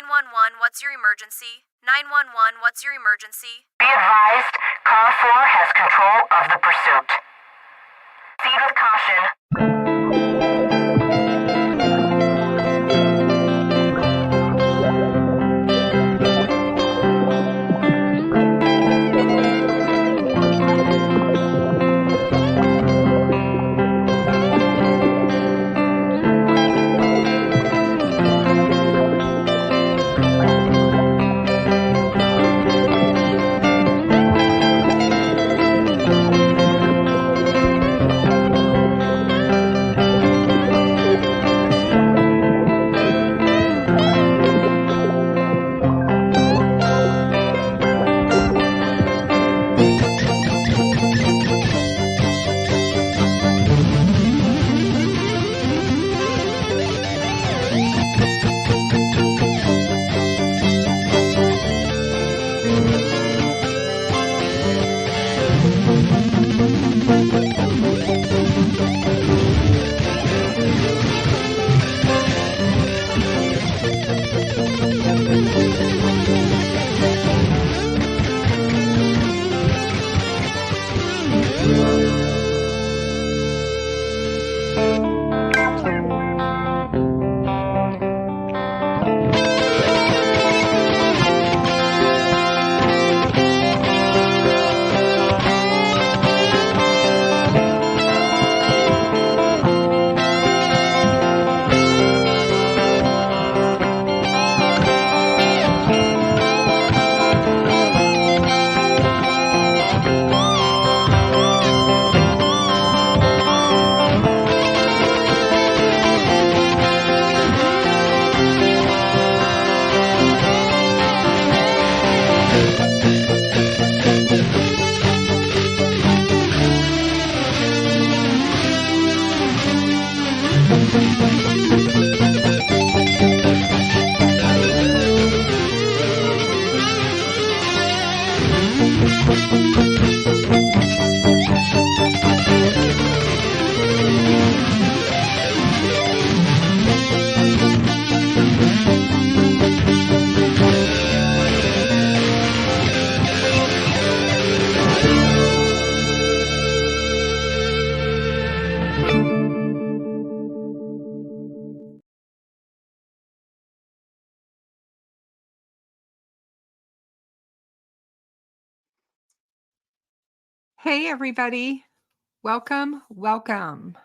911, what's your emergency? 911, what's your emergency? Be advised, Car 4 has control of the pursuit. Proceed with caution. Hey, everybody. Welcome, welcome.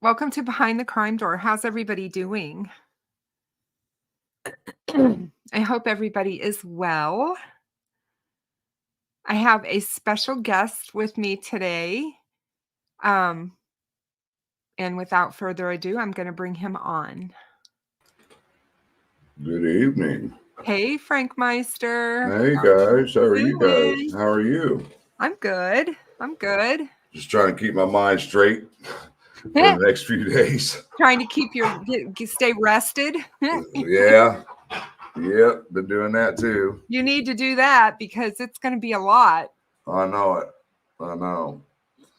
Welcome to Behind the Crime Door. How's everybody doing? I hope everybody is well. I have a special guest with me today. And without further ado, I'm going to bring him on. Good evening. Hey, Frank Meister. Hey, guys. How are you guys? How are you? I'm good. I'm good. Just trying to keep my mind straight for the next few days. Trying to keep stay rested. Yeah. Yep. Been doing that too. You need to do that because it's going to be a lot. I know it. I know.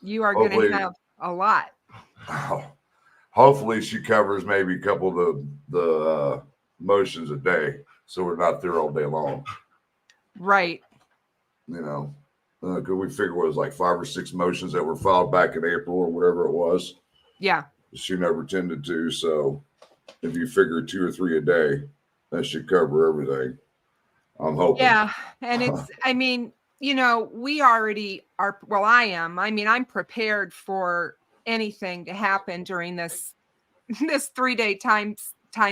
You are going to have a lot. Hopefully she covers maybe a couple of the motions a day, so we're not there all day long. Right. You know, could we figure what was like 5 or 6 motions that were filed back in April or whatever it was? Yeah. She never tended to, so if you figure 2 or 3 a day, that should cover everything. I'm hoping. Yeah, and it's, I mean, you know, we already are, well, I am. I mean, I'm prepared for anything to happen during this 3-day time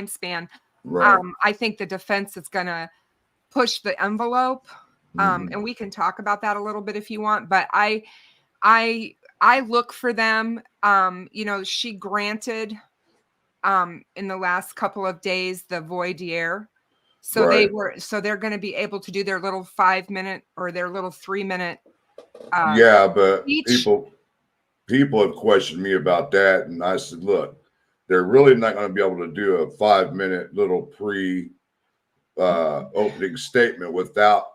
span. Right. I think the defense is going to push the envelope, and we can talk about that a little bit if you want. But I look for them. You know, she granted in the last couple of days the voir dire. So right. they're going to be able to do their little 5-minute or their little 3-minute. Yeah, but each. people have questioned me about that, and I said, look, they're really not going to be able to do a 5-minute little opening statement without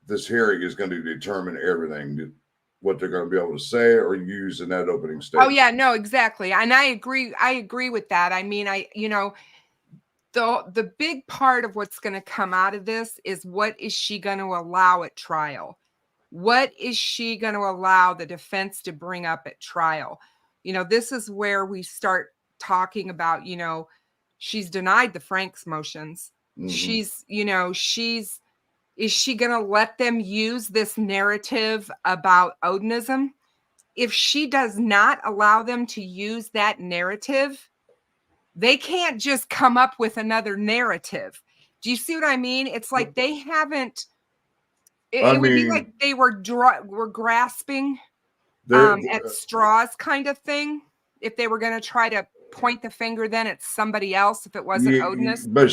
this hearing is going to determine everything, what they're going to be able to say or use in that opening statement. Oh yeah, no, exactly. And I agree with that. I mean, the big part of what's going to come out of this is, what is she going to allow at trial? What is she going to allow the defense to bring up at trial? This is where we start talking about, she's denied the Franks motions. Mm-hmm. Is she going to let them use this narrative about Odinism? If she does not allow them to use that narrative, they can't just come up with another narrative. Do you see what I mean? It's like they haven't. It would be like they were grasping at straws, kind of thing. If they were going to try to point the finger then at somebody else, if it wasn't Odinist. But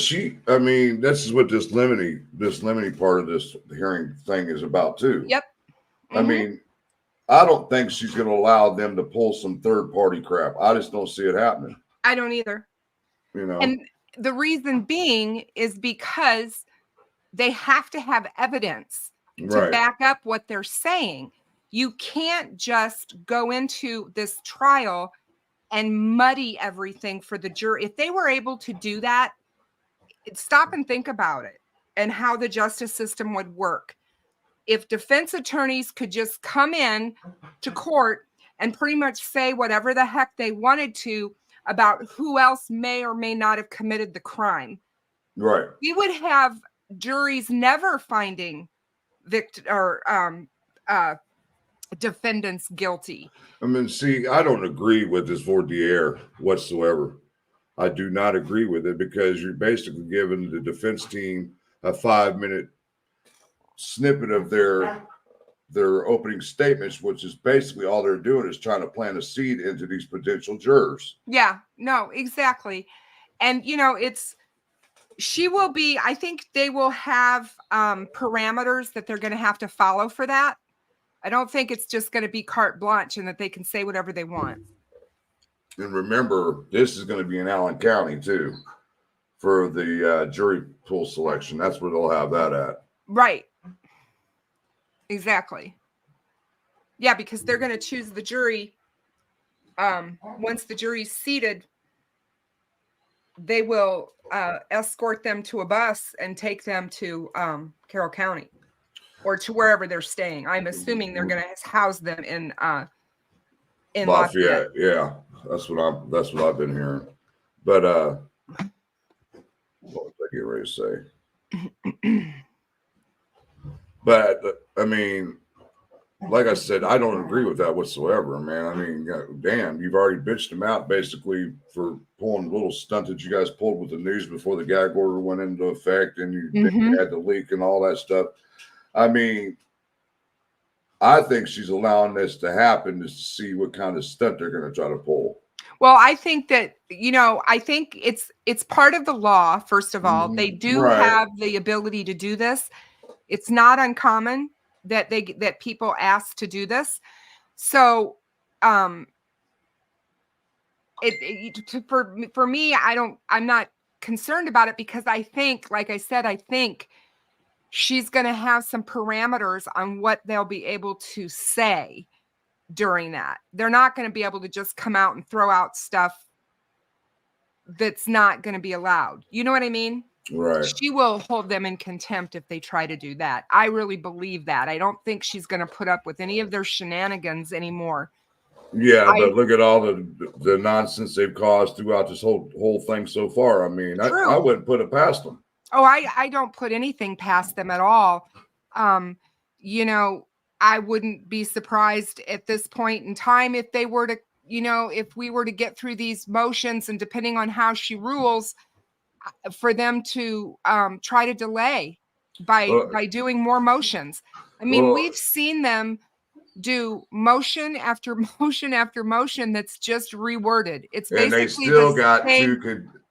this is what this limiting part of this hearing thing is about too. Yep. Mm-hmm. I mean, I don't think she's going to allow them to pull some third party crap. I just don't see it happening. I don't either. And the reason being is because they have to have evidence to back up what they're saying. You can't just go into this trial and muddy everything for the jury. If they were able to do that, stop and think about it and how the justice system would work. If defense attorneys could just come in to court and pretty much say whatever the heck they wanted to about who else may or may not have committed the crime, we would have juries never finding defendants guilty. I mean, see, I don't agree with this voir dire whatsoever. I do not agree with it, because you're basically giving the defense team a 5-minute snippet of their opening statements, which is basically all they're doing is trying to plant a seed into these potential jurors. Yeah, no, exactly. And, I think they will have parameters that they're going to have to follow for that. I don't think it's just going to be carte blanche and that they can say whatever they want. And remember, this is going to be in Allen County too, for the jury pool selection. That's where they'll have that at. Right. Exactly. Yeah, because they're going to choose the jury. Once the jury's seated, they will escort them to a bus and take them to Carroll County or to wherever they're staying. I'm assuming they're going to house them in Lafayette. Yeah, that's what I've been hearing. But what was I getting ready to say? But I mean, like I said, I don't agree with that whatsoever, man. I mean, damn, you've already bitched them out basically for pulling a little stunt that you guys pulled with the news before the gag order went into effect, and you had the leak and all that stuff. I mean, I think she's allowing this to happen to see what kind of stunt they're going to try to pull. Well, I think that, I think it's part of the law. First of all, they do have the ability to do this. It's not uncommon that people ask to do this. So, for me, I'm not concerned about it, because I think, like I said, I think she's going to have some parameters on what they'll be able to say during that. They're not going to be able to just come out and throw out stuff that's not going to be allowed. You know what I mean? Right. She will hold them in contempt if they try to do that. I really believe that. I don't think she's going to put up with any of their shenanigans anymore. Yeah, but look at all the nonsense they've caused throughout this whole thing so far. I mean, I wouldn't put it past them. Oh, I don't put anything past them at all. I wouldn't be surprised at this point in time if they were to, if we were to get through these motions, and depending on how she rules, for them to try to delay by doing more motions. I mean, we've seen them do motion after motion after motion that's just reworded. It's basically,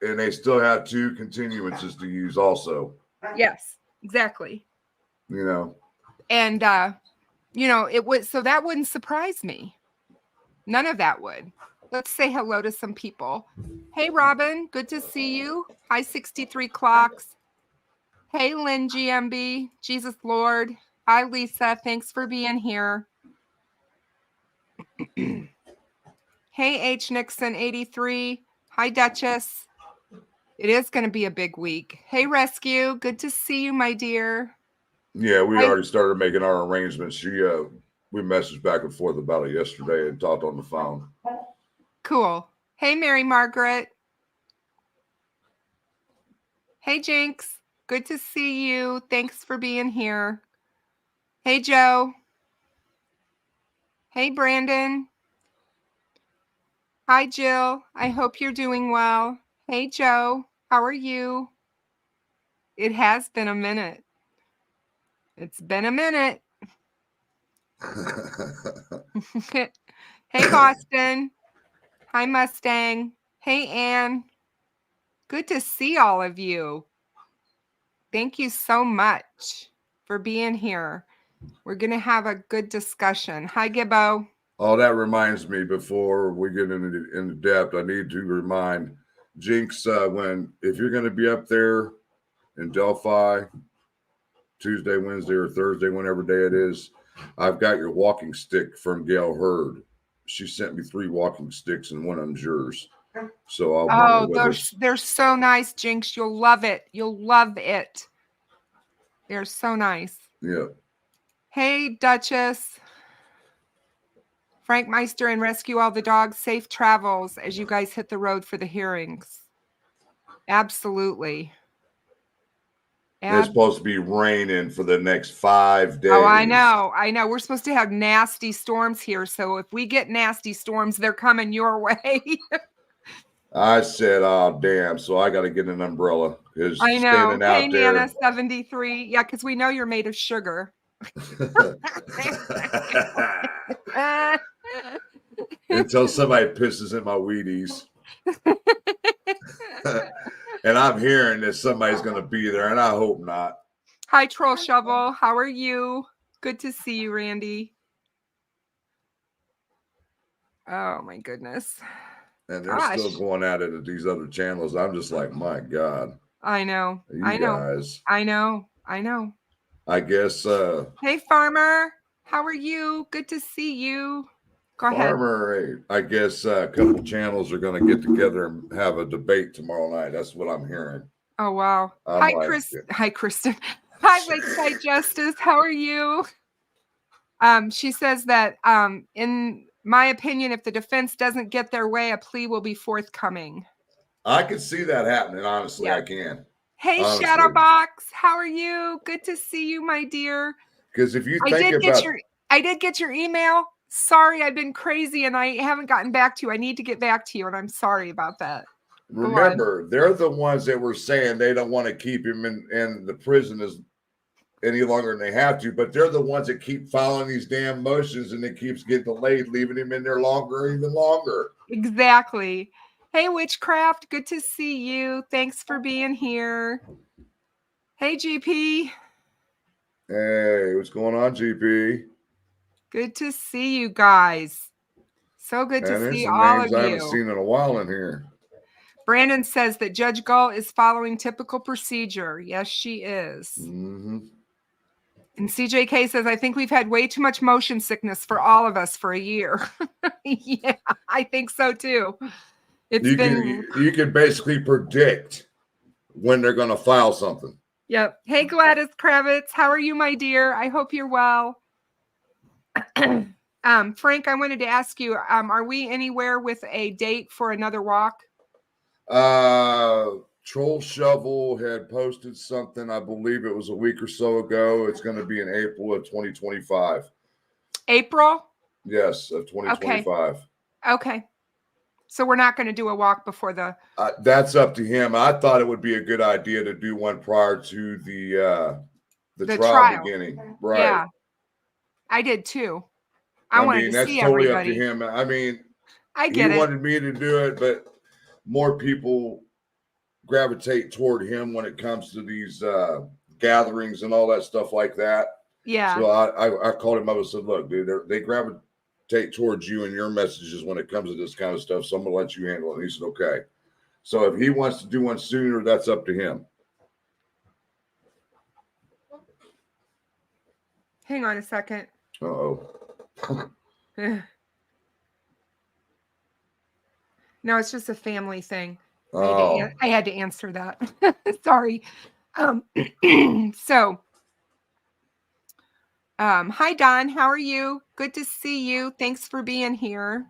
and they still have 2 continuances to use also. Yes, exactly. And so that wouldn't surprise me. None of that would. Let's say hello to some people. Hey, Robin, good to see you. Hi, 63 Clocks. Hey, Lynn GMB, Jesus Lord. Hi, Lisa, thanks for being here. Hey, H Nixon 83. Hi, Duchess. It is going to be a big week. Hey, Rescue. Good to see you, my dear. Yeah, we already started making our arrangements. We messaged back and forth about it yesterday and talked on the phone. Cool. Hey, Mary Margaret. Hey, Jinx. Good to see you. Thanks for being here. Hey, Joe. Hey, Brandon. Hi, Jill. I hope you're doing well. Hey, Joe. How are you? It has been a minute. It's been a minute. Hey, Boston. Hi, Mustang. Hey, Ann. Good to see all of you. Thank you so much for being here. We're going to have a good discussion. Hi, Gibbo. Oh, that reminds me, before we get into depth, I need to remind Jinx, if you're going to be up there in Delphi Tuesday, Wednesday, or Thursday, whenever day it is, I've got your walking stick from Gail Hurd. She sent me 3 walking sticks, and one of them's yours. So I'll bring it with us. They're so nice, Jinx. You'll love it. You'll love it. They're so nice. Yeah. Hey, Duchess. Frank Meister and Rescue All the Dogs. Safe travels as you guys hit the road for the hearings. Absolutely. It's supposed to be raining for the next 5 days. Oh, I know. We're supposed to have nasty storms here. So if we get nasty storms, they're coming your way. I said, oh, damn. So I got to get an umbrella. I know. Standing out hey, there. Nana 73. Yeah, because we know you're made of sugar. Until somebody pisses in my Wheaties. And I'm hearing that somebody's going to be there, and I hope not. Hi, Troll Shovel. How are you? Good to see you, Randy. Oh, my goodness. And they're still going at it at these other channels. I'm just like, my God. I know. Guys. I know. I guess. Hey, Farmer. How are you? Good to see you. Go ahead. Farmer, I guess a couple channels are going to get together and have a debate tomorrow night. That's what I'm hearing. Oh, wow. Hi, Kristen. Hi, Lakeside Justice. How are you? She says that, in my opinion, if the defense doesn't get their way, a plea will be forthcoming. I can see that happening. Honestly, yeah. I can. Hey, honestly. Shadowbox. How are you? Good to see you, my dear. Because if you I did get your email. Sorry, I've been crazy and I haven't gotten back to you. I need to get back to you, and I'm sorry about that. Remember, they're the ones that were saying they don't want to keep him in the prison any longer than they have to, but they're the ones that keep following these damn motions, and it keeps getting delayed, leaving him in there even longer. Exactly. Hey, Witchcraft, good to see you. Thanks for being here. Hey, GP. Hey, what's going on, GP? Good to see you guys. So good to see all of you. I haven't seen in a while in here. Brandon says that Judge Gull is following typical procedure. Yes, she is. Mm-hmm. And CJK says, I think we've had way too much motion sickness for all of us for a year. Yeah, I think so too. You can basically predict when they're going to file something. Yep. Hey, Gladys Kravitz. How are you, my dear? I hope you're well. Frank, I wanted to ask you, are we anywhere with a date for another walk? Troll Shovel had posted something, I believe it was a week or so ago. It's going to be in April of 2025. April? Yes, of 2025. Okay. So we're not going to do a walk before the... that's up to him. I thought it would be a good idea to do one prior to the trial beginning. Right. Yeah. I did too. I wanted to see totally everybody. Up to him. I mean, I get he wanted me to do it, but more people gravitate toward him when it comes to these gatherings and all that stuff like that. Yeah. So I called him up and said, look, dude, they gravitate towards you and your messages when it comes to this kind of stuff. So I'm going to let you handle it. And he said, okay. So if he wants to do one sooner, that's up to him. Hang on a second. Uh-oh. No, it's just a family thing. Oh, I had to answer that. Sorry. So, hi Don, how are you? Good to see you. Thanks for being here.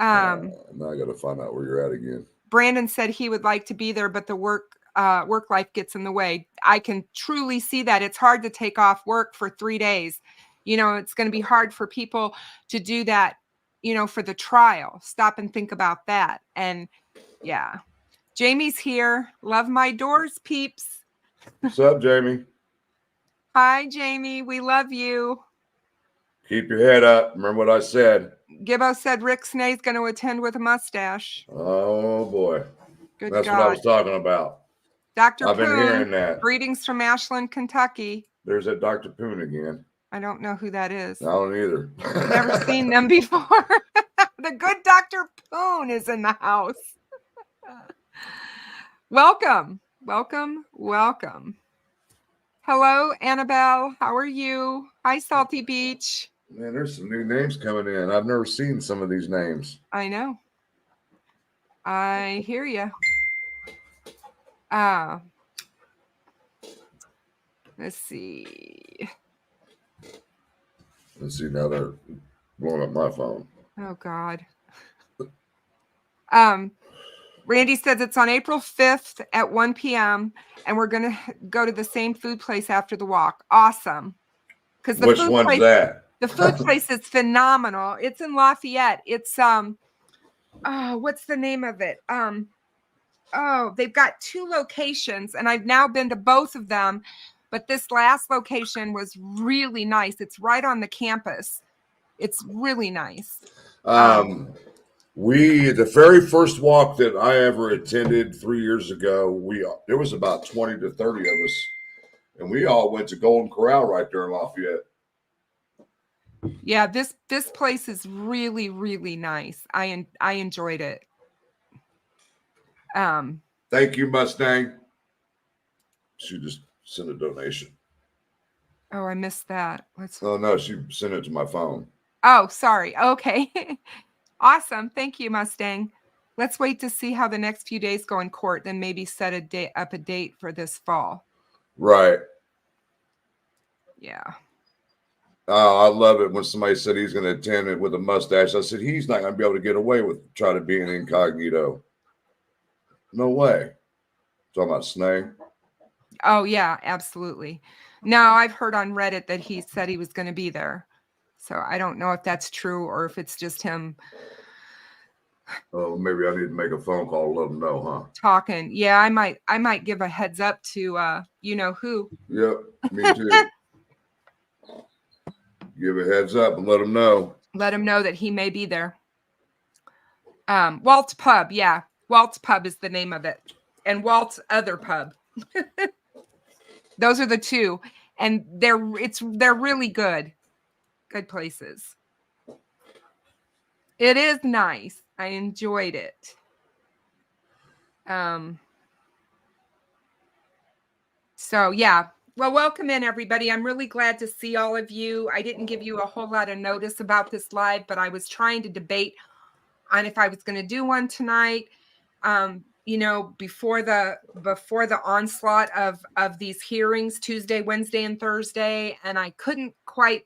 now I got to find out where you're at again. Brandon said he would like to be there, but the work life gets in the way. I can truly see that. It's hard to take off work for 3 days. You know, it's going to be hard for people to do that, you know, for the trial. Stop and think about that. And yeah, Jamie's here. Love my doors, peeps. What's up, Jamie? Hi, Jamie. We love you. Keep your head up. Remember what I said. Gibbo said Rick Snay's going to attend with a mustache. Oh, boy. Good That's God. what I was talking about. Dr. I've been Poon, hearing that. greetings from Ashland, Kentucky. There's that Dr. Poon again. I don't know who that is. I don't either. Never seen them before. The good Dr. Poon is in the house. Welcome, welcome, welcome. Hello, Annabelle. How are you? Hi, Salty Beach. Man, there's some new names coming in. I've never seen some of these names. I know. I hear you. Let's see. Let's see, now they're blowing up my phone. Oh, God. Randy says it's on April 5th at 1 p.m. and we're going to go to the same food place after the walk. Awesome. Because Which one's that? The food place is phenomenal. It's in Lafayette. It's what's the name of it? They've got 2 locations and I've now been to both of them, but this last location was really nice. It's right on the campus. It's really nice. The very first walk that I ever attended 3 years ago, there was about 20 to 30 of us, and we all went to Golden Corral right there in Lafayette. Yeah, this place is really, really nice. I enjoyed it. Thank you, Mustang. She just sent a donation. Oh, I missed that. Oh no, she sent it to my phone. Oh, sorry. Okay. Awesome. Thank you, Mustang. Let's wait to see how the next few days go in court, then maybe set a date for this fall. Right. Yeah. Oh, I love it when somebody said he's going to attend it with a mustache. I said, he's not going to be able to get away with trying to be an incognito. No way. Talking about Snake. Oh, yeah, absolutely. Now, I've heard on Reddit that he said he was going to be there. So I don't know if that's true or if it's just him. Oh, maybe I need to make a phone call to let him know, huh? Talking. Yeah, I might give a heads up to you know who. Yep, me too. Give a heads up and let him know. Let him know that he may be there. Walt's Pub. Yeah, Walt's Pub is the name of it. And Walt's other pub. Those are the 2. And they're really good. Good places. It is nice. I enjoyed it. So yeah. Well, welcome in everybody. I'm really glad to see all of you. I didn't give you a whole lot of notice about this live, but I was trying to debate on if I was going to do one tonight. You know, before the onslaught of these hearings, Tuesday, Wednesday, and Thursday, and I couldn't quite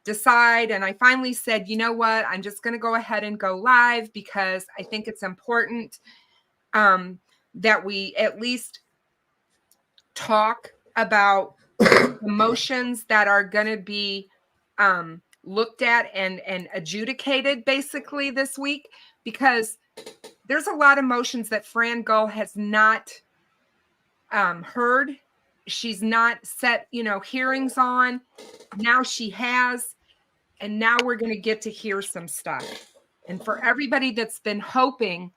decide. And I finally said, you know what, I'm just going to go ahead and go live because I think it's important that we at least talk about emotions that are going to be looked at and adjudicated basically this week, because there's a lot of motions that Fran Gull has not heard. She's not set, hearings on. Now she has, and now we're going to get to hear some stuff. And for everybody that's been hoping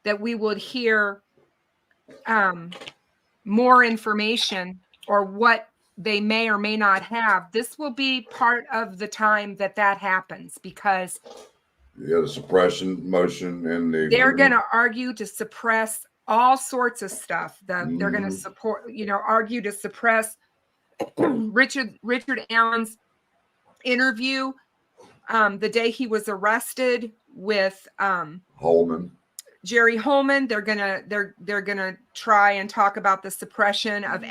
that we would hear more information or what they may or may not have, this will be part of the time that happens, because the suppression motion and they're going to argue to suppress all sorts of stuff. They're going to argue to suppress Richard Allen's interview the day he was arrested with Holman. Jerry Holman, they're gonna try and talk about the suppression of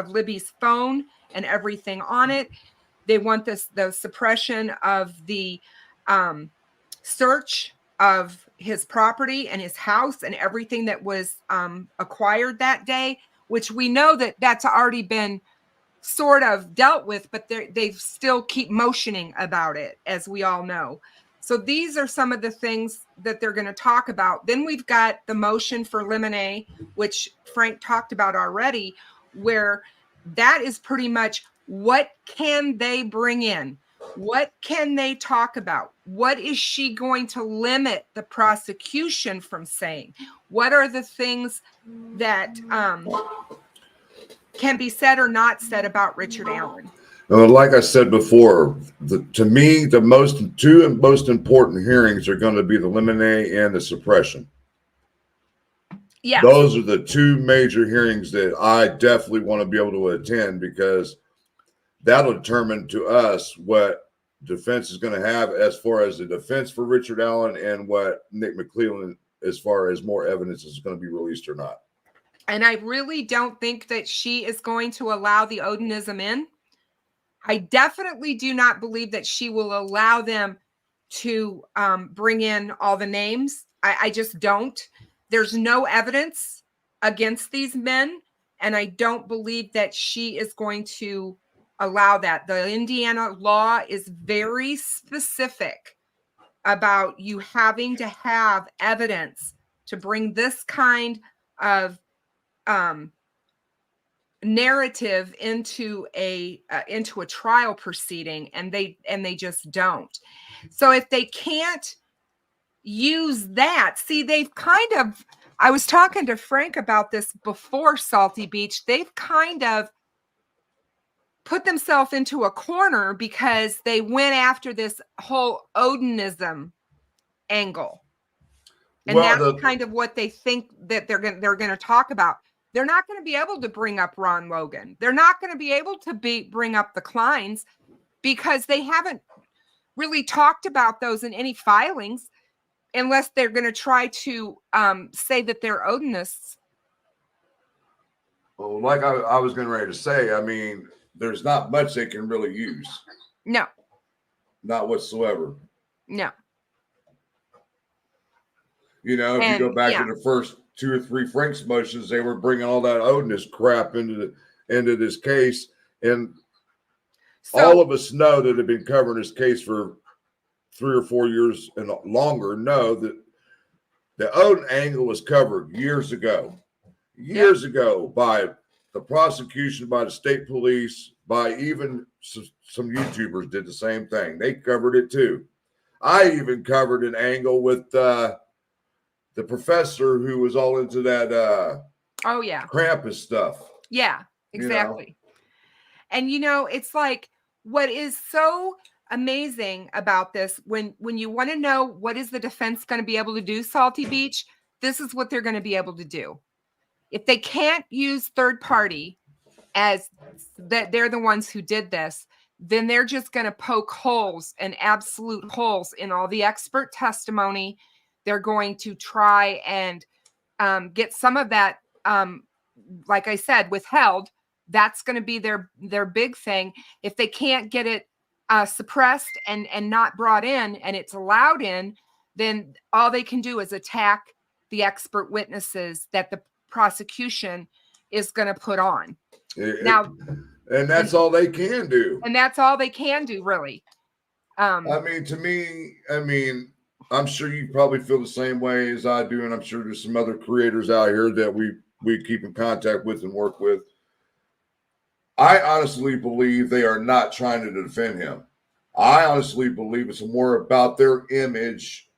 Libby's phone and everything on it. They want the suppression of the search of his property and his house and everything that was acquired that day, which we know that's already been sort of dealt with, but they still keep motioning about it, as we all know. So these are some of the things that they're going to talk about. Then we've got the motion for limine, which Frank talked about already, where that is pretty much what can they bring in? What can they talk about? What is she going to limit the prosecution from saying? What are the things that can be said or not said about Richard Allen? Like I said before, to me, the two most important hearings are going to be the limine and the suppression. Yeah, those are the two major hearings that I definitely want to be able to attend, because that'll determine to us what defense is going to have as far as the defense for Richard Allen, and what Nick McClelland, as far as more evidence is going to be released or not. And I really don't think that she is going to allow the Odinism in. I definitely do not believe that she will allow them to bring in all the names. I just don't. There's no evidence against these men, and I don't believe that she is going to allow that. The Indiana law is very specific about you having to have evidence to bring this kind of narrative into a trial proceeding, and they just don't. So if they can't use that, see, they've kind of, I was talking to Frank about this before Salty Beach, they've kind of put themselves into a corner because they went after this whole Odinism angle. And that's kind of what they think that they're going to talk about. They're not going to be able to bring up Ron Logan. They're not going to be able to bring up the Kleins, because they haven't really talked about those in any filings, unless they're going to try to say that they're Odinists. Well, like I was getting ready to say, I mean, there's not much they can really use. No. Not whatsoever. No. You know, if you go back to the first 2 or 3 Frank's motions, they were bringing all that Odinist crap into this case, and all of us know that have been covering this case for 3 or 4 years and longer know that the Odin angle was covered years ago by the prosecution, by the state police, by even some YouTubers did the same thing. They covered it too. I even covered an angle with the professor who was all into that Krampus stuff. Yeah, exactly. You know? And it's like, what is so amazing about this, when you want to know what is the defense going to be able to do, Salty Beach, this is what they're going to be able to do. If they can't use third party as that they're the ones who did this, then they're just going to poke holes and absolute holes in all the expert testimony. They're going to try and get some of that, like I said, withheld. That's going to be their big thing. If they can't get it suppressed and not brought in, and it's allowed in, then all they can do is attack the expert witnesses that the prosecution is going to put on. And that's all they can do. And that's all they can do, really. I mean, to me, I'm sure you probably feel the same way as I do, and I'm sure there's some other creators out here that we keep in contact with and work with. I honestly believe they are not trying to defend him. I honestly believe it's more about their image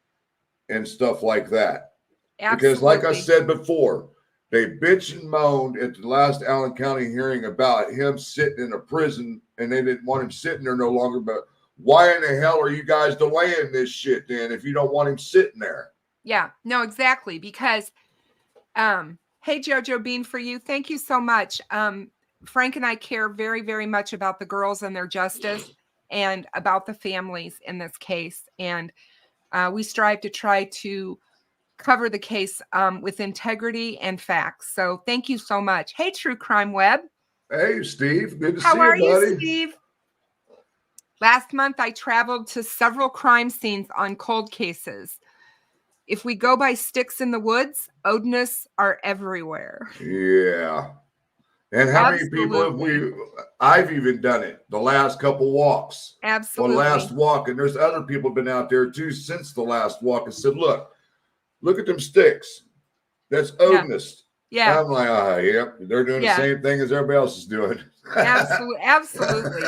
and stuff like that. Absolutely. Because like I said before, they bitch and moaned at the last Allen County hearing about him sitting in a prison, and they didn't want him sitting there no longer. But why in the hell are you guys delaying this shit then if you don't want him sitting there? Yeah, no, exactly. Because, hey, JoJo Bean, for you, thank you so much. Frank and I care very, very much about the girls and their justice, and about the families in this case. And we strive to try to cover the case with integrity and facts. So thank you so much. Hey, True Crime Web. Hey, Steve. Good to How see you, are buddy. you, Steve? Last month, I traveled to several crime scenes on cold cases. If we go by sticks in the woods, Odinists are everywhere. Yeah. And how many people have I've even done it the last couple walks. Absolutely. The last walk. And there's other people been out there too since the last walk and said, look at them sticks. That's Odinist. Yeah. I'm like, yep, they're doing the same thing as everybody else is doing. Absolutely.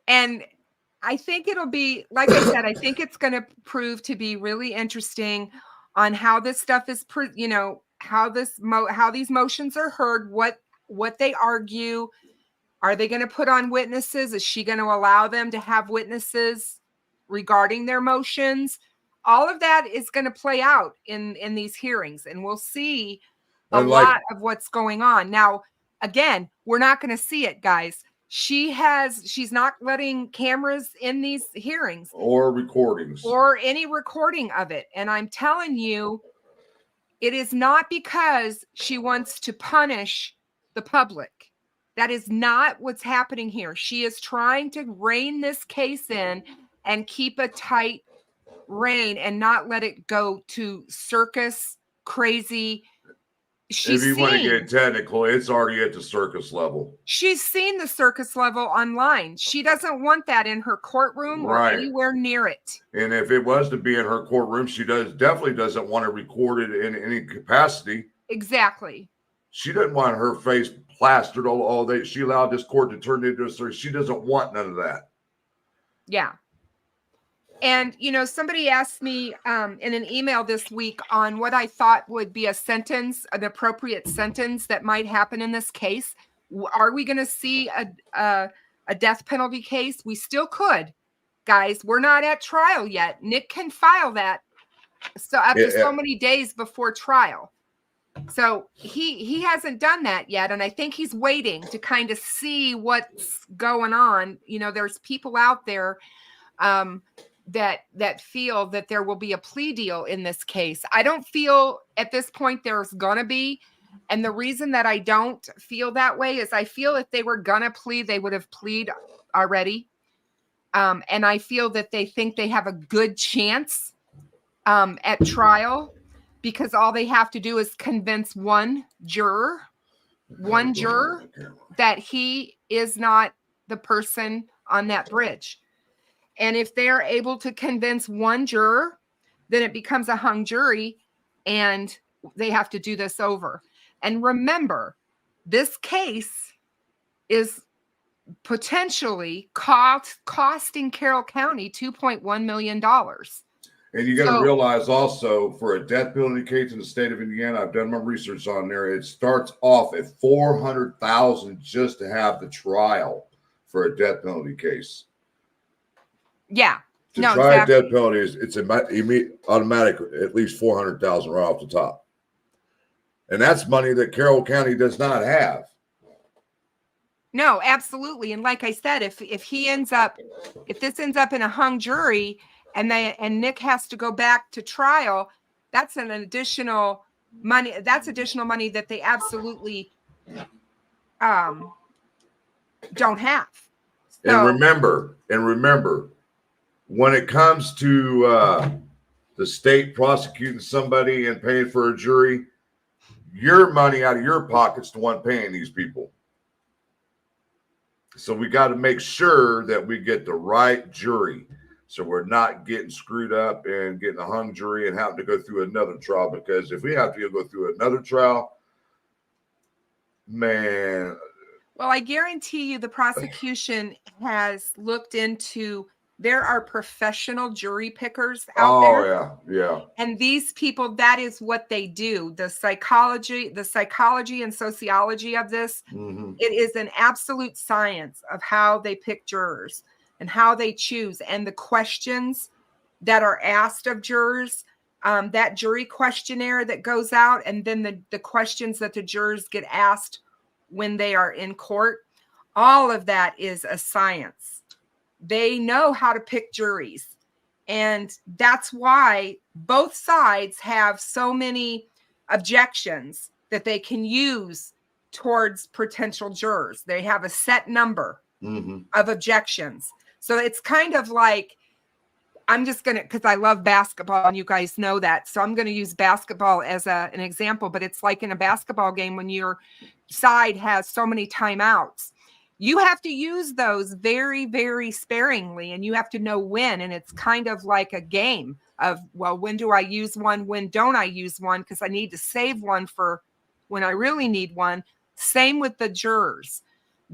And I think it'll be, like I said, I think it's going to prove to be really interesting on how this stuff is, how these motions are heard, what they argue. Are they going to put on witnesses? Is she going to allow them to have witnesses regarding their motions? All of that is going to play out in these hearings, and we'll see a lot of what's going on. Now, again, we're not going to see it, guys. She's not letting cameras in these hearings or recordings or any recording of it. And I'm telling you, it is not because she wants to punish the public. That is not what's happening here. She is trying to rein this case in and keep a tight rein and not let it go to circus crazy. If you want to get technical, it's already at the circus level. She's seen the circus level online. She doesn't want that in her courtroom or anywhere near it. And if it was to be in her courtroom, she definitely doesn't want to record it in any capacity. Exactly. She doesn't want her face plastered all day. She allowed this court to turn into a circus. She doesn't want none of that. Yeah. And, somebody asked me in an email this week on what I thought would be an appropriate sentence that might happen in this case. Are we going to see a death penalty case? We still could, guys. We're not at trial yet. Nick can file that so after so many days before trial. So he hasn't done that yet. And I think he's waiting to kind of see what's going on. There's people out there that feel that there will be a plea deal in this case. I don't feel at this point there's gonna be. And the reason that I don't feel that way is I feel if they were gonna plead, they would have pleaded already. And I feel that they think they have a good chance at trial because all they have to do is convince one juror that he is not the person on that bridge. And if they're able to convince one juror, then it becomes a hung jury and they have to do this over. And remember, this case is potentially costing Carroll County $2.1 million. And you got to realize also for a death penalty case in the state of Indiana, I've done my research on there. It starts off at $400,000 just to have the trial for a death penalty case. Yeah. To try a death penalty it's automatic at least $400,000 right off the top. And that's money that Carroll County does not have. No, absolutely. And like I said, if this ends up in a hung jury and Nick has to go back to trial, that's an additional money. That's additional money that they absolutely don't have. So, and remember, when it comes to the state prosecuting somebody and paying for a jury, your money out of your pocket's the one paying these people. So we got to make sure that we get the right jury. So we're not getting screwed up and getting a hung jury and having to go through another trial. Because if we have to go through another trial, man. Well, I guarantee you the prosecution has looked into, there are professional jury pickers out there. Oh, yeah. And these people, that is what they do. The psychology and sociology of this, It is an absolute science of how they pick jurors and how they choose. And the questions that are asked of jurors, that jury questionnaire that goes out, and then the questions that the jurors get asked when they are in court, all of that is a science. They know how to pick juries. And that's why both sides have so many objections that they can use towards potential jurors. They have a set number of objections. So it's kind of like, I'm just going to, because I love basketball and you guys know that. So I'm going to use basketball as an example, but it's like in a basketball game when your side has so many timeouts. You have to use those very, very sparingly, and you have to know when. And it's kind of like a game of, well, when do I use one? When don't I use one? Because I need to save one for when I really need one. Same with the jurors.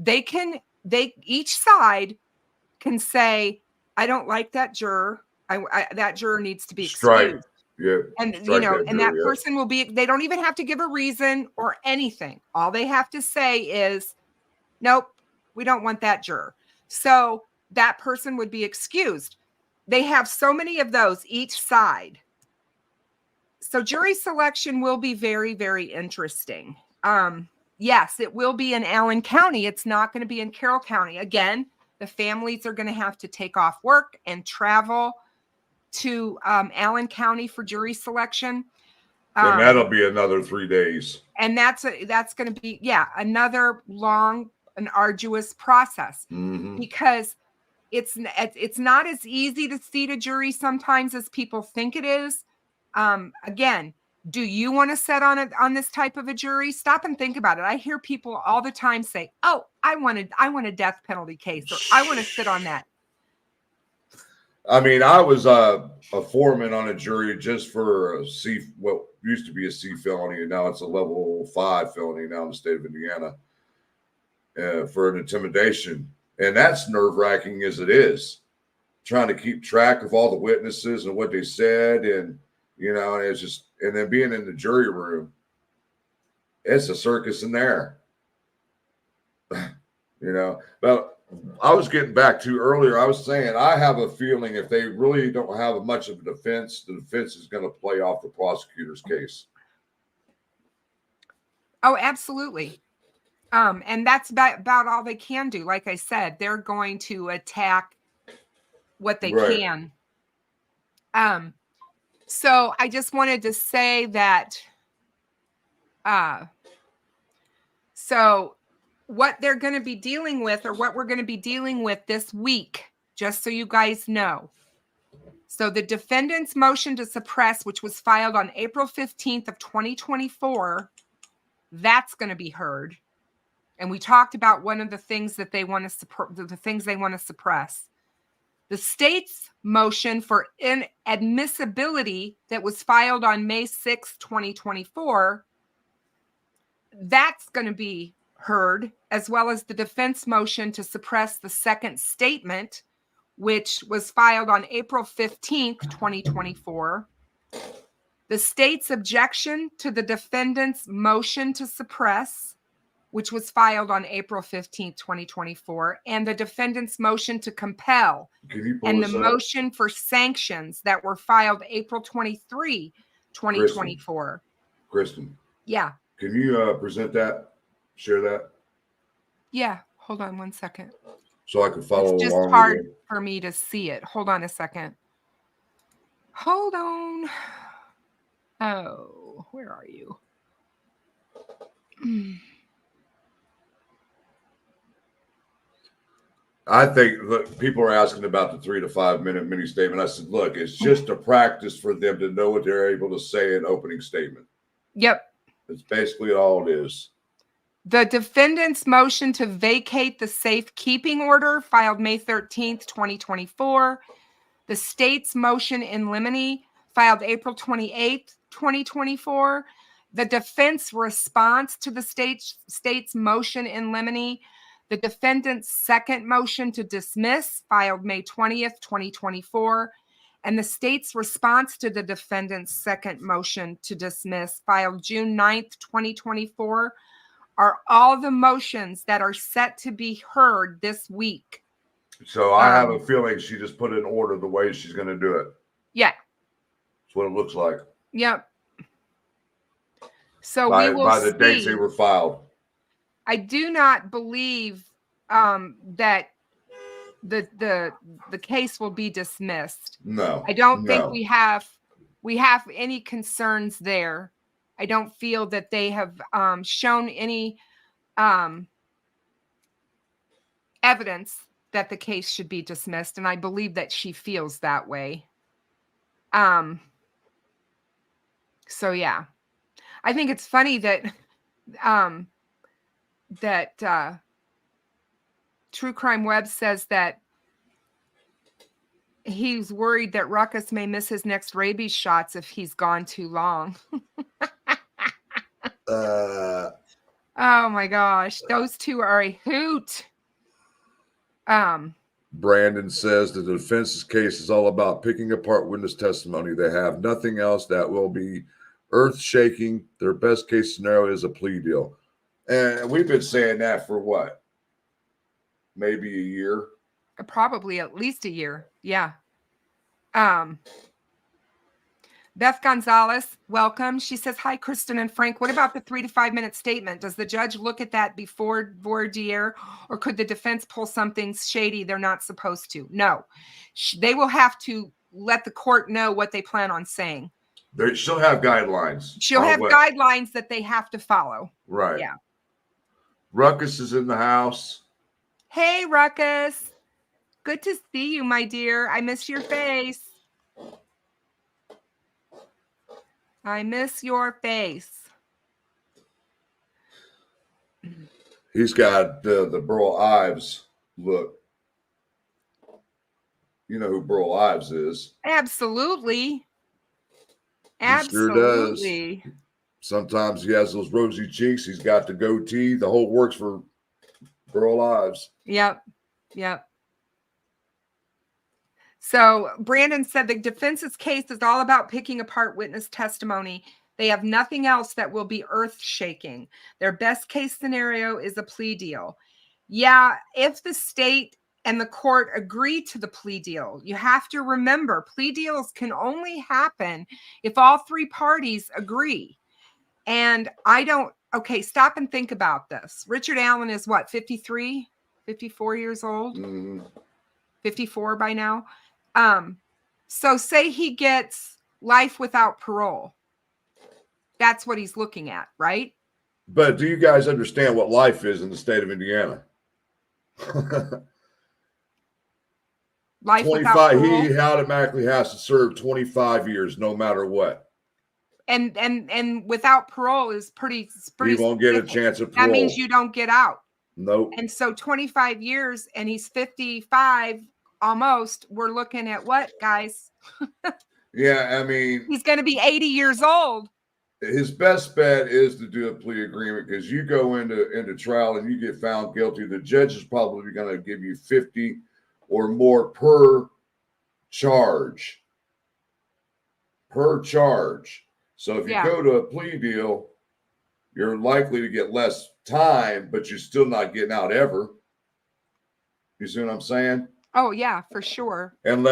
Each side can say, I don't like that juror. That juror needs to be excused. Yeah. And, And that person will be, they don't even have to give a reason or anything. All they have to say is, nope, we don't want that juror. So that person would be excused. They have so many of those, each side. So jury selection will be very, very interesting. Yes, it will be in Allen County. It's not going to be in Carroll County. Again, the families are going to have to take off work and travel to Allen County for jury selection. And that'll be another 3 days. And that's going to be, another long and arduous process because it's not as easy to seat a jury sometimes as people think it is. Again, do you want to sit on this type of a jury? Stop and think about it. I hear people all the time say, "Oh, I want a death penalty case, or I want to sit on that." I mean, I was a foreman on a jury just for what used to be a C felony, and now it's a level 5 felony now in the state of Indiana for an intimidation. And that's nerve-wracking as it is, trying to keep track of all the witnesses and what they said, and it's just, and then being in the jury room, it's a circus in there. But I was getting back to earlier, I was saying, I have a feeling if they really don't have much of a defense, the defense is going to play off the prosecutor's case. Oh, absolutely. And that's about all they can do. Like I said, they're going to attack what they can. So I just wanted to say that, so what they're going to be dealing with, or what we're going to be dealing with this week, just so you guys know. So the defendant's motion to suppress, which was filed on April 15th of 2024, that's going to be heard. And we talked about one of the things that they want to suppress. The state's motion for inadmissibility that was filed on May 6, 2024, that's going to be heard, as well as the defense motion to suppress the second statement, which was filed on April 15th, 2024. The state's objection to the defendant's motion to suppress, which was filed on April 15th, 2024, and the defendant's motion to compel, and the motion for sanctions that were filed April 23, 2024. Kristen. Yeah. Can you present that? Share that? Yeah. Hold on one second. So I can follow along. It's just hard for me to see it. Hold on a second. Hold on. Oh, where are you? I think, look, people are asking about the 3 to 5 minute mini statement. I said, look, it's just a practice for them to know what they're able to say in opening statement. Yep. That's basically all it is. The defendant's motion to vacate the safekeeping order filed May 13th, 2024. The state's motion in limine filed April 28th, 2024. The defense response to the state's motion in limine. The defendant's second motion to dismiss filed May 20th, 2024. And the state's response to the defendant's second motion to dismiss filed June 9th, 2024 are all the motions that are set to be heard this week. So I have a feeling she just put in order the way she's going to do it. Yeah. That's what it looks like. Yep. So by, we will by the dates they were filed. I do not believe that the case will be dismissed. No, I don't think no. we have any concerns there. I don't feel that they have shown any evidence that the case should be dismissed, and I believe that she feels that way. So yeah, I think it's funny that True Crime Web says that he's worried that Ruckus may miss his next rabies shots if he's gone too long. Oh my gosh, those two are a hoot. Brandon says the defense's case is all about picking apart witness testimony. They have nothing else that will be earth-shaking. Their best case scenario is a plea deal. And we've been saying that for what? Maybe a year? Probably at least a year. Yeah. Beth Gonzalez, welcome. She says, hi, Kristen and Frank. What about the 3 to 5 minute statement? Does the judge look at that before voir dire, or could the defense pull something shady they're not supposed to? No. They will have to let the court know what they plan on saying. She'll have guidelines. She'll have guidelines that they have to follow. Right. Yeah. Ruckus is in the house. Hey, Ruckus. Good to see you, my dear. I miss your face. I miss your face. He's got the Burl Ives look. You know who Burl Ives is. Absolutely. Absolutely. Sure does. Sometimes he has those rosy cheeks. He's got the goatee. The whole works for Burl Ives. Yep. Yep. So Brandon said the defense's case is all about picking apart witness testimony. They have nothing else that will be earth-shaking. Their best case scenario is a plea deal. Yeah, if the state and the court agree to the plea deal, you have to remember plea deals can only happen if all three parties agree. And okay, stop and think about this. Richard Allen is what, 53, 54 years old? 54 by now. So say he gets life without parole. That's what he's looking at, right? But do you guys understand what life is in the state of Indiana? Life without parole? He automatically has to serve 25 years no matter what. And without parole is pretty he won't get a chance at parole. That means you don't get out. Nope. And so 25 years and he's 55 almost. We're looking at what, guys? Yeah, I mean, he's going to be 80 years old. His best bet is to do a plea agreement, because you go into trial and you get found guilty, the judge is probably going to give you 50 or more per charge. So if you go to a plea deal, you're likely to get less time, but you're still not getting out ever. You see what I'm saying? Oh, yeah, for sure. And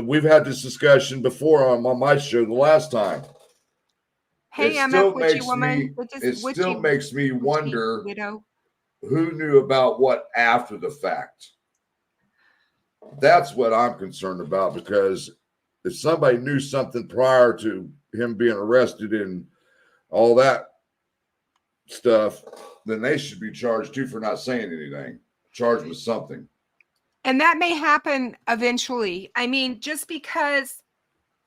we've had this discussion before on my show the last time. Hey, it still makes me wonder who knew about what after the fact. That's what I'm concerned about, because if somebody knew something prior to him being arrested and all that stuff, then they should be charged too for not saying anything, charged with something. And that may happen eventually. I mean, just because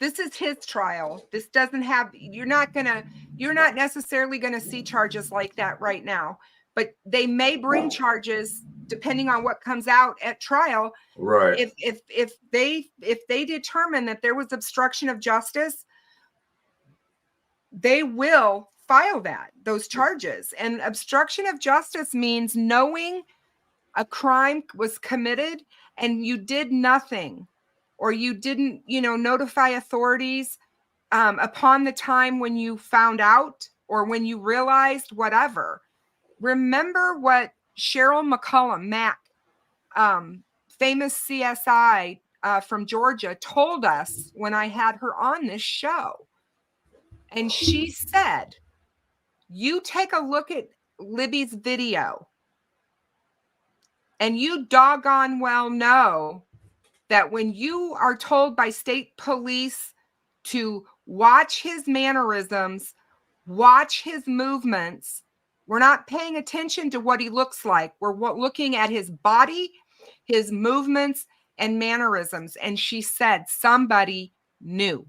this is his trial, this doesn't have, you're not necessarily going to see charges like that right now, but they may bring charges depending on what comes out at trial. Right. If they determine that there was obstruction of justice, they will file those charges. And obstruction of justice means knowing a crime was committed and you did nothing, or you didn't, notify authorities upon the time when you found out or when you realized whatever. Remember what Cheryl McCullum, Mac, famous CSI from Georgia, told us when I had her on this show. And she said, you take a look at Libby's video. And you doggone well know that when you are told by state police to watch his mannerisms, watch his movements, we're not paying attention to what he looks like. We're looking at his body, his movements, and mannerisms. And she said somebody knew.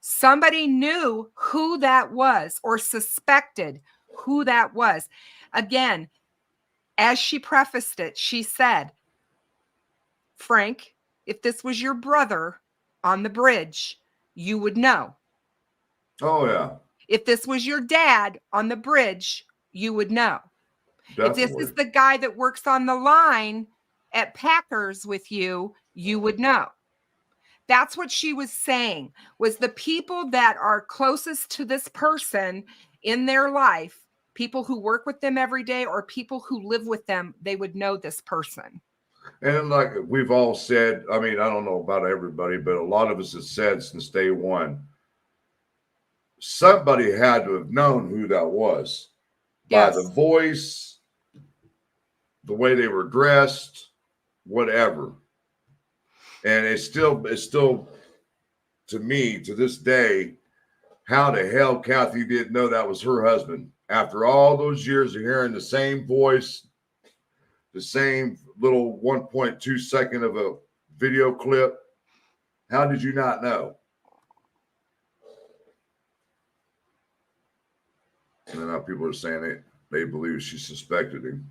Somebody knew who that was or suspected who that was. Again, as she prefaced it, she said, Frank, if this was your brother on the bridge, you would know. Oh, yeah. If this was your dad on the bridge, you would know. Definitely. If this is the guy that works on the line at Packers with you, you would know. That's what she was saying, was the people that are closest to this person in their life, people who work with them every day or people who live with them, they would know this person. And like we've all said, I mean, I don't know about everybody, but a lot of us have said since day one, somebody had to have known who that was. Yes. By the voice, the way they were dressed, whatever. And it's still to me, to this day, how the hell Kathy didn't know that was her husband after all those years of hearing the same voice, the same little 1.2 second of a video clip. How did you not know? And now people are saying they believe she suspected him.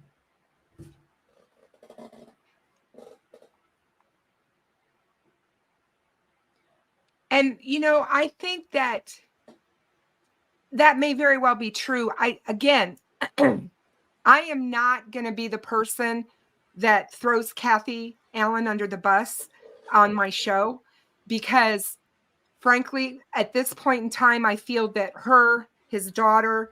And, you know, I think that may very well be true. I am not going to be the person that throws Kathy Allen under the bus on my show, because frankly, at this point in time, I feel that her, his daughter,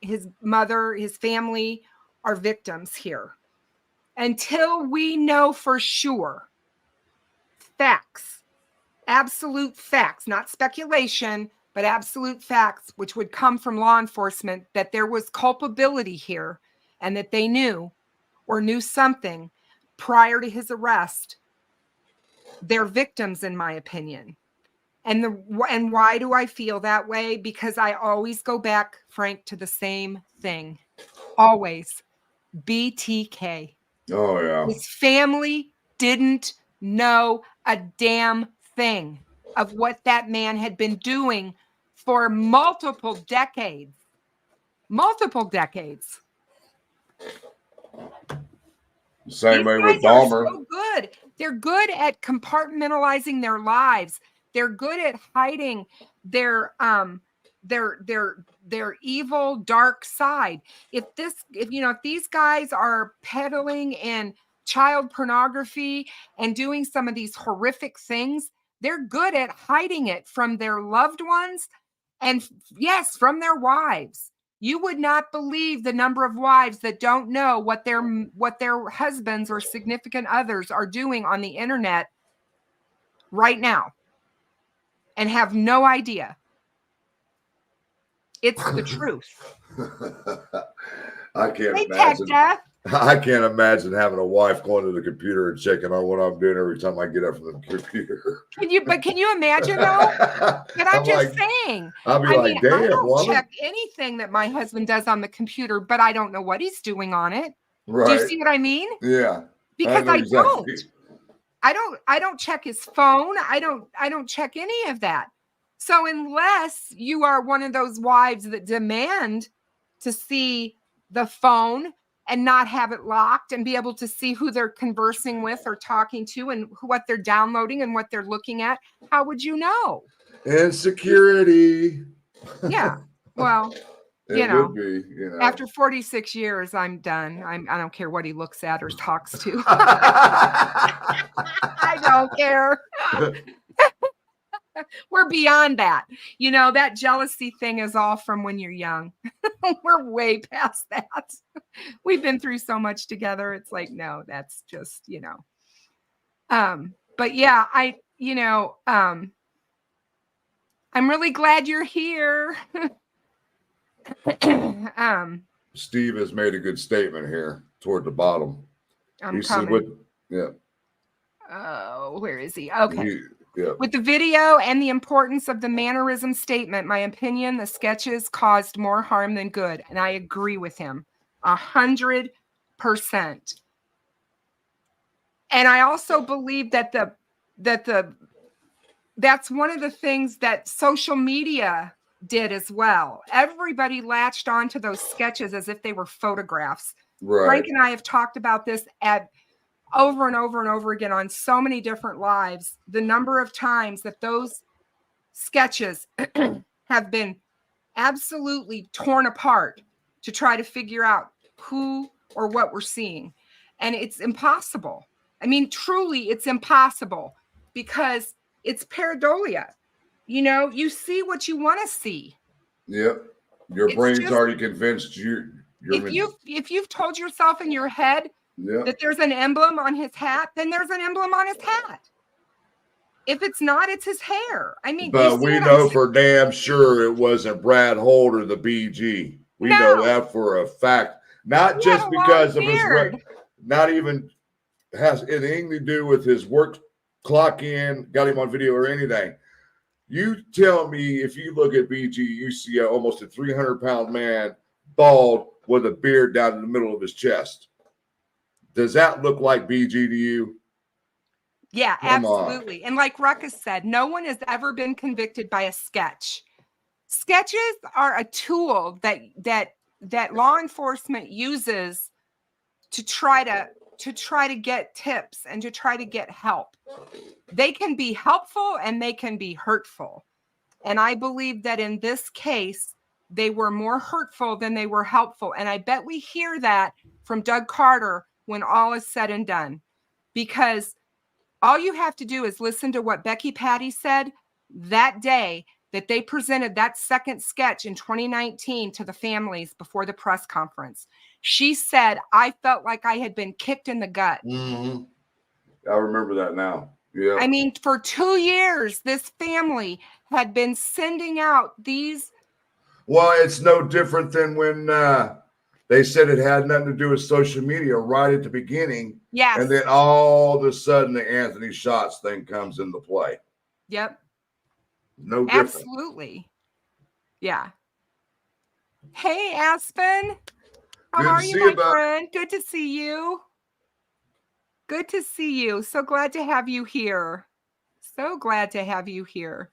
his mother, his family are victims here. Until we know for sure facts, absolute facts, not speculation, but absolute facts, which would come from law enforcement, that there was culpability here and that they knew or knew something prior to his arrest, they're victims, in my opinion. And why do I feel that way? Because I always go back, Frank, to the same thing. Always. BTK. Oh, yeah. His family didn't know a damn thing of what that man had been doing for multiple decades. Multiple decades. Same way with These guys are Dahmer. so good. They're good at compartmentalizing their lives. They're good at hiding their evil dark side. If these guys are peddling in child pornography and doing some of these horrific things, they're good at hiding it from their loved ones and, yes, from their wives. You would not believe the number of wives that don't know what their husbands or significant others are doing on the internet right now and have no idea. It's the truth. I can't imagine having a wife going to the computer and checking on what I'm doing every time I get up from the computer. Can you imagine though? But I'm just saying. I'll be like, damn, I don't woman. check anything that my husband does on the computer, but I don't know what he's doing on it. Right. Do you see what I mean? Yeah. Because I don't check his phone. I don't check any of that. So unless you are one of those wives that demand to see the phone and not have it locked and be able to see who they're conversing with or talking to and what they're downloading and what they're looking at, how would you know? Insecurity. Yeah. Well, it would be, after 46 years, I'm done. I don't care what he looks at or talks to. I don't care. We're beyond that. That jealousy thing is all from when you're young. We're way past that. We've been through so much together. It's like, no, that's just, but yeah, I'm really glad you're here. Steve has made a good statement here toward the bottom. I'm He's coming. with, yeah. Oh, where is he? Okay. Yeah. With the video and the importance of the mannerism statement, my opinion, the sketches caused more harm than good. And I agree with him 100%. And I also believe that that's one of the things that social media did as well. Everybody latched onto those sketches as if they were photographs. Right. Frank and I have talked about this over and over and over again on so many different lives, the number of times that those sketches have been absolutely torn apart to try to figure out who or what we're seeing. And it's impossible. I mean, truly, it's impossible because it's pareidolia. You know, you see what you want to see. Yep. Your It's brain's just- already convinced you. If you've told yourself in your head that there's an emblem on his hat, then there's an emblem on his hat. If it's not, it's his hair. I mean, But we know for damn sure it wasn't Brad Holder, the BG. We know that for a fact. Not just because of his not even has anything to do with his work clock in, got him on video or anything. You tell me if you look at BG, you see almost a 300-pound man, bald, with a beard down in the middle of his chest. Does that look like BG to you? Yeah, absolutely. And like Ruckus said, no one has ever been convicted by a sketch. Sketches are a tool that law enforcement uses to try to get tips and to try to get help. They can be helpful and they can be hurtful. And I believe that in this case, they were more hurtful than they were helpful. And I bet we hear that from Doug Carter when all is said and done, because all you have to do is listen to what Becky Patty said that day that they presented that second sketch in 2019 to the families before the press conference. She said, I felt like I had been kicked in the gut. Mm-hmm. I remember that now. Yeah. I mean, for 2 years, this family had been sending out these. Well, it's no different than when they said it had nothing to do with social media right at the beginning. Yes. And then all of a sudden the Anthony Shots thing comes into play. Yep. No different. Absolutely. Yeah. Hey, Aspen. How are you, my friend? Good to see you. Good to see you. So glad to have you here. So glad to have you here.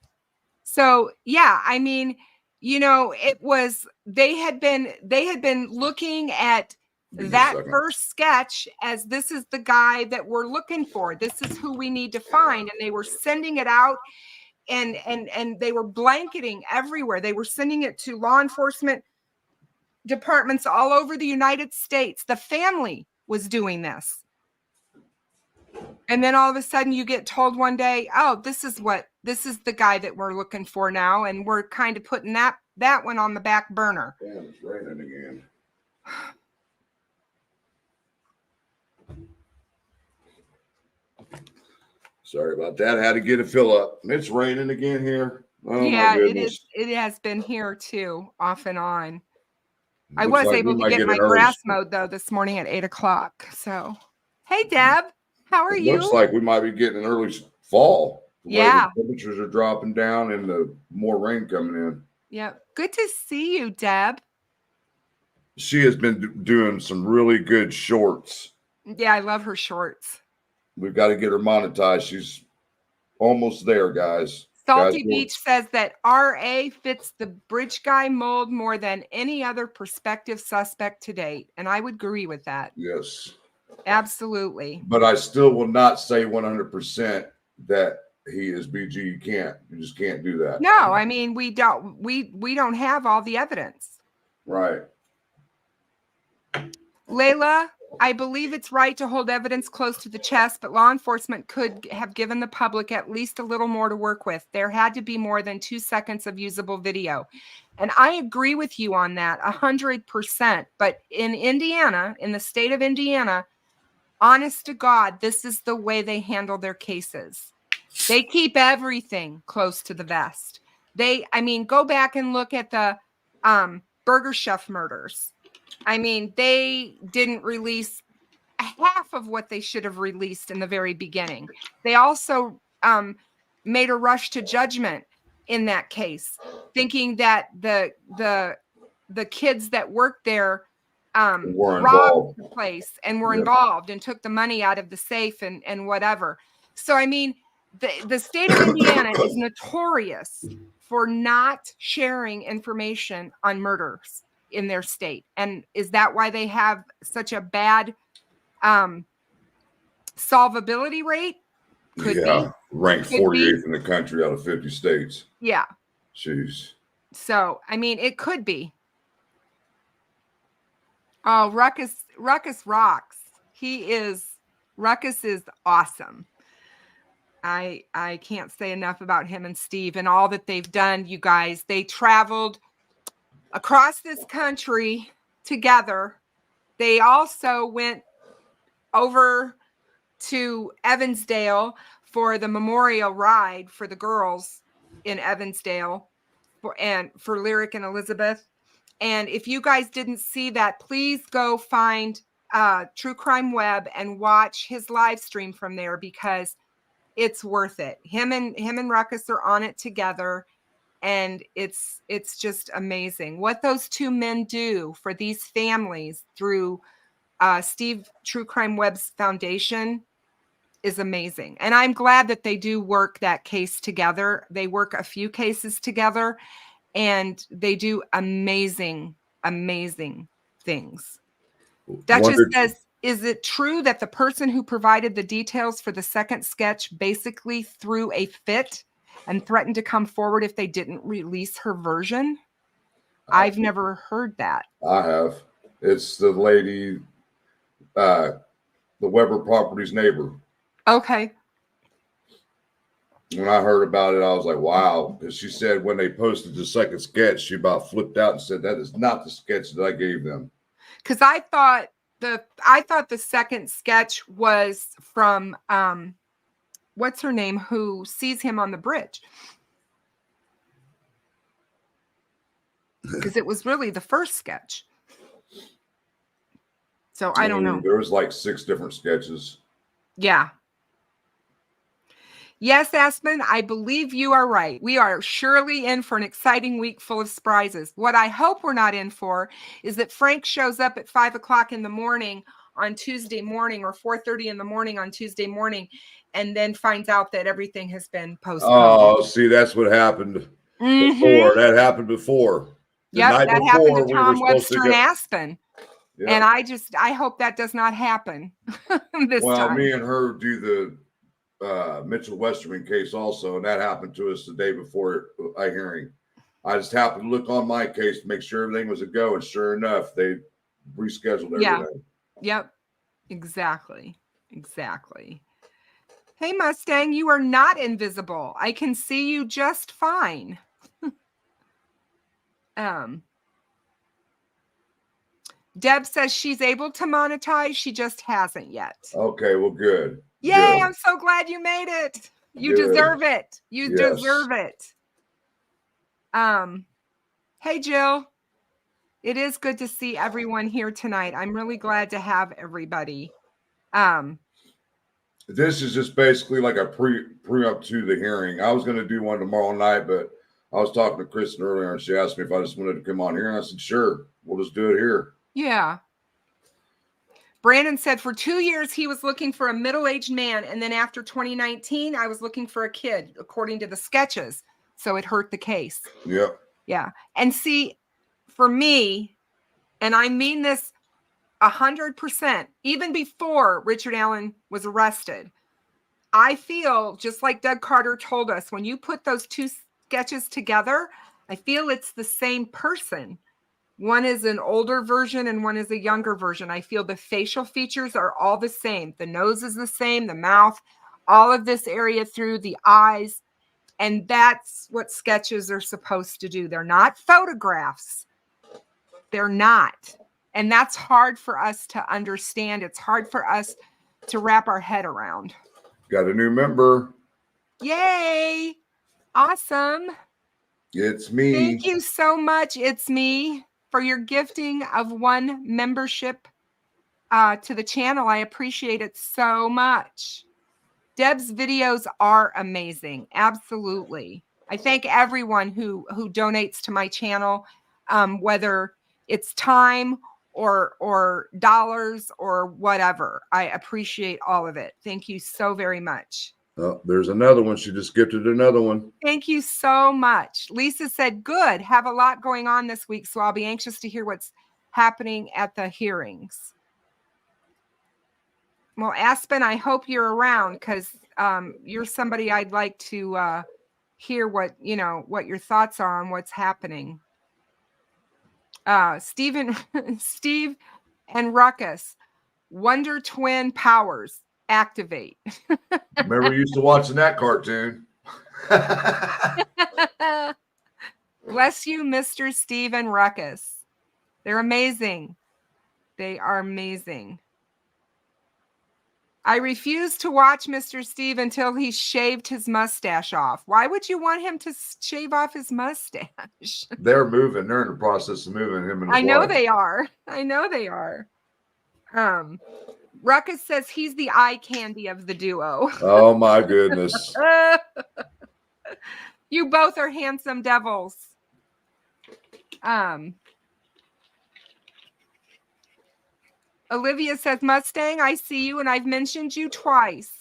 So, yeah, I mean, you know, it was they had been looking at that first sketch as this is the guy that we're looking for. This is who we need to find. And they were sending it out and they were blanketing everywhere. They were sending it to law enforcement departments all over the United States. The family was doing this. And then all of a sudden you get told one day, oh, this is the guy that we're looking for now. And we're kind of putting that one on the back burner. Damn, it's raining again. Sorry about that. I had to get a fill up. It's raining again here. Oh, yeah, it is. It has been here too, off and on. I was able to get my grass mowed though this morning at 8 o'clock. So, hey, Deb, how are you? Looks like we might be getting an early fall. Yeah, the temperatures are dropping down and the more rain coming in. Yeah, good to see you, Deb. She has been doing some really good shorts. Yeah, I love her shorts. We've got to get her monetized. She's almost there, guys. Salty Beach says that RA fits the bridge guy mold more than any other prospective suspect to date. And I would agree with that. Yes. Absolutely. But I still will not say 100% that he is BG. You just can't do that. No, I mean, we don't have all the evidence. Right. Layla, I believe it's right to hold evidence close to the chest, but law enforcement could have given the public at least a little more to work with. There had to be more than 2 seconds of usable video. And I agree with you on that 100%. But in Indiana, in the state of Indiana, honest to God, this is the way they handle their cases. They keep everything close to the vest. Go back and look at the Burger Chef murders. I mean, they didn't release half of what they should have released in the very beginning. They also made a rush to judgment in that case, thinking that the kids that worked there Were robbed involved. the place and were Yeah. involved and took the money out of the safe and whatever. So, I mean, the state of Indiana is notorious for not sharing information on murders in their state. And is that why they have such a bad solvability rate? Could be. Ranked Could be. 48th in the country out of 50 states. Yeah. Jeez. So, I mean, it could be. Oh, Ruckus rocks. Ruckus is awesome. I can't say enough about him and Steve and all that they've done, you guys. They traveled across this country together. They also went over to Evansdale for the memorial ride for the girls in Evansdale for Lyric and Elizabeth. And if you guys didn't see that, please go find True Crime Web and watch his live stream from there, because it's worth it. Him and Ruckus are on it together, and it's just amazing what those two men do for these families through Steve True Crime Web's foundation is amazing. And I'm glad that they do work that case together. They work a few cases together, and they do amazing things. Duchess says, is it true that the person who provided the details for the second sketch basically threw a fit and threatened to come forward if they didn't release her version? I've never heard that. I have. It's the lady, the Weber Properties neighbor. Okay. When I heard about it, I was like, wow. Because she said when they posted the second sketch, she about flipped out and said, that is not the sketch that I gave them. Because I thought the second sketch was from what's her name, who sees him on the bridge. Because it was really the first sketch. So I don't know. There was like 6 different sketches. Yeah. Yes, Aspen, I believe you are right. We are surely in for an exciting week full of surprises. What I hope we're not in for is that Frank shows up at 5 o'clock in the morning on Tuesday morning, or 4:30 in the morning on Tuesday morning, and then finds out that everything has been postponed. Oh, see, that's what happened before. That happened before. Yep, that happened to Tom Webster and Aspen. Yep. And I hope that does not happen this time. Me and her do the Mitchell Westerman case also, and that happened to us the day before a hearing. I just happened to look on my case to make sure everything was a go, and sure enough, they rescheduled everything. Yep, exactly. Hey, Mustang, you are not invisible. I can see you just fine. Deb says she's able to monetize. She just hasn't yet. Okay, well, good. Yay, good. I'm so glad you made it. You Good. deserve it. You Yes. deserve it. Hey, Jill. It is good to see everyone here tonight. I'm really glad to have everybody. This is just basically like a pre-up to the hearing. I was going to do one tomorrow night, but I was talking to Kristen earlier, and she asked me if I just wanted to come on here, and I said, sure, we'll just do it here. Yeah. Brandon said for 2 years he was looking for a middle-aged man, and then after 2019, I was looking for a kid, according to the sketches. So it hurt the case. Yep. Yeah. And see, for me, and I mean this 100%, even before Richard Allen was arrested, I feel just like Doug Carter told us, when you put those two sketches together, I feel it's the same person. One is an older version and one is a younger version. I feel the facial features are all the same. The nose is the same, the mouth, all of this area through the eyes. And that's what sketches are supposed to do. They're not photographs. They're not. And that's hard for us to understand. It's hard for us to wrap our head around. Got a new member. Yay. Awesome. It's me. Thank you so much. It's me for your gifting of 1 membership to the channel. I appreciate it so much. Deb's videos are amazing. Absolutely. I thank everyone who donates to my channel, whether it's time or dollars or whatever. I appreciate all of it. Thank you so very much. Oh, there's another one. She just gifted another one. Thank you so much. Lisa said, good. Have a lot going on this week, so I'll be anxious to hear what's happening at the hearings. Well, Aspen, I hope you're around, because you're somebody I'd like to hear what your thoughts are on what's happening. Steve and Ruckus, Wonder Twin powers activate. Remember, used to watching that cartoon. Bless you, Mr. Steve and Ruckus. They're amazing. They are amazing. I refuse to watch Mr. Steve until he shaved his mustache off. Why would you want him to shave off his mustache? They're moving. They're in the process of moving him and his I know wife. they are. I know they are. Ruckus says he's the eye candy of the duo. Oh my goodness. You both are handsome devils. Olivia says, Mustang, I see you and I've mentioned you twice.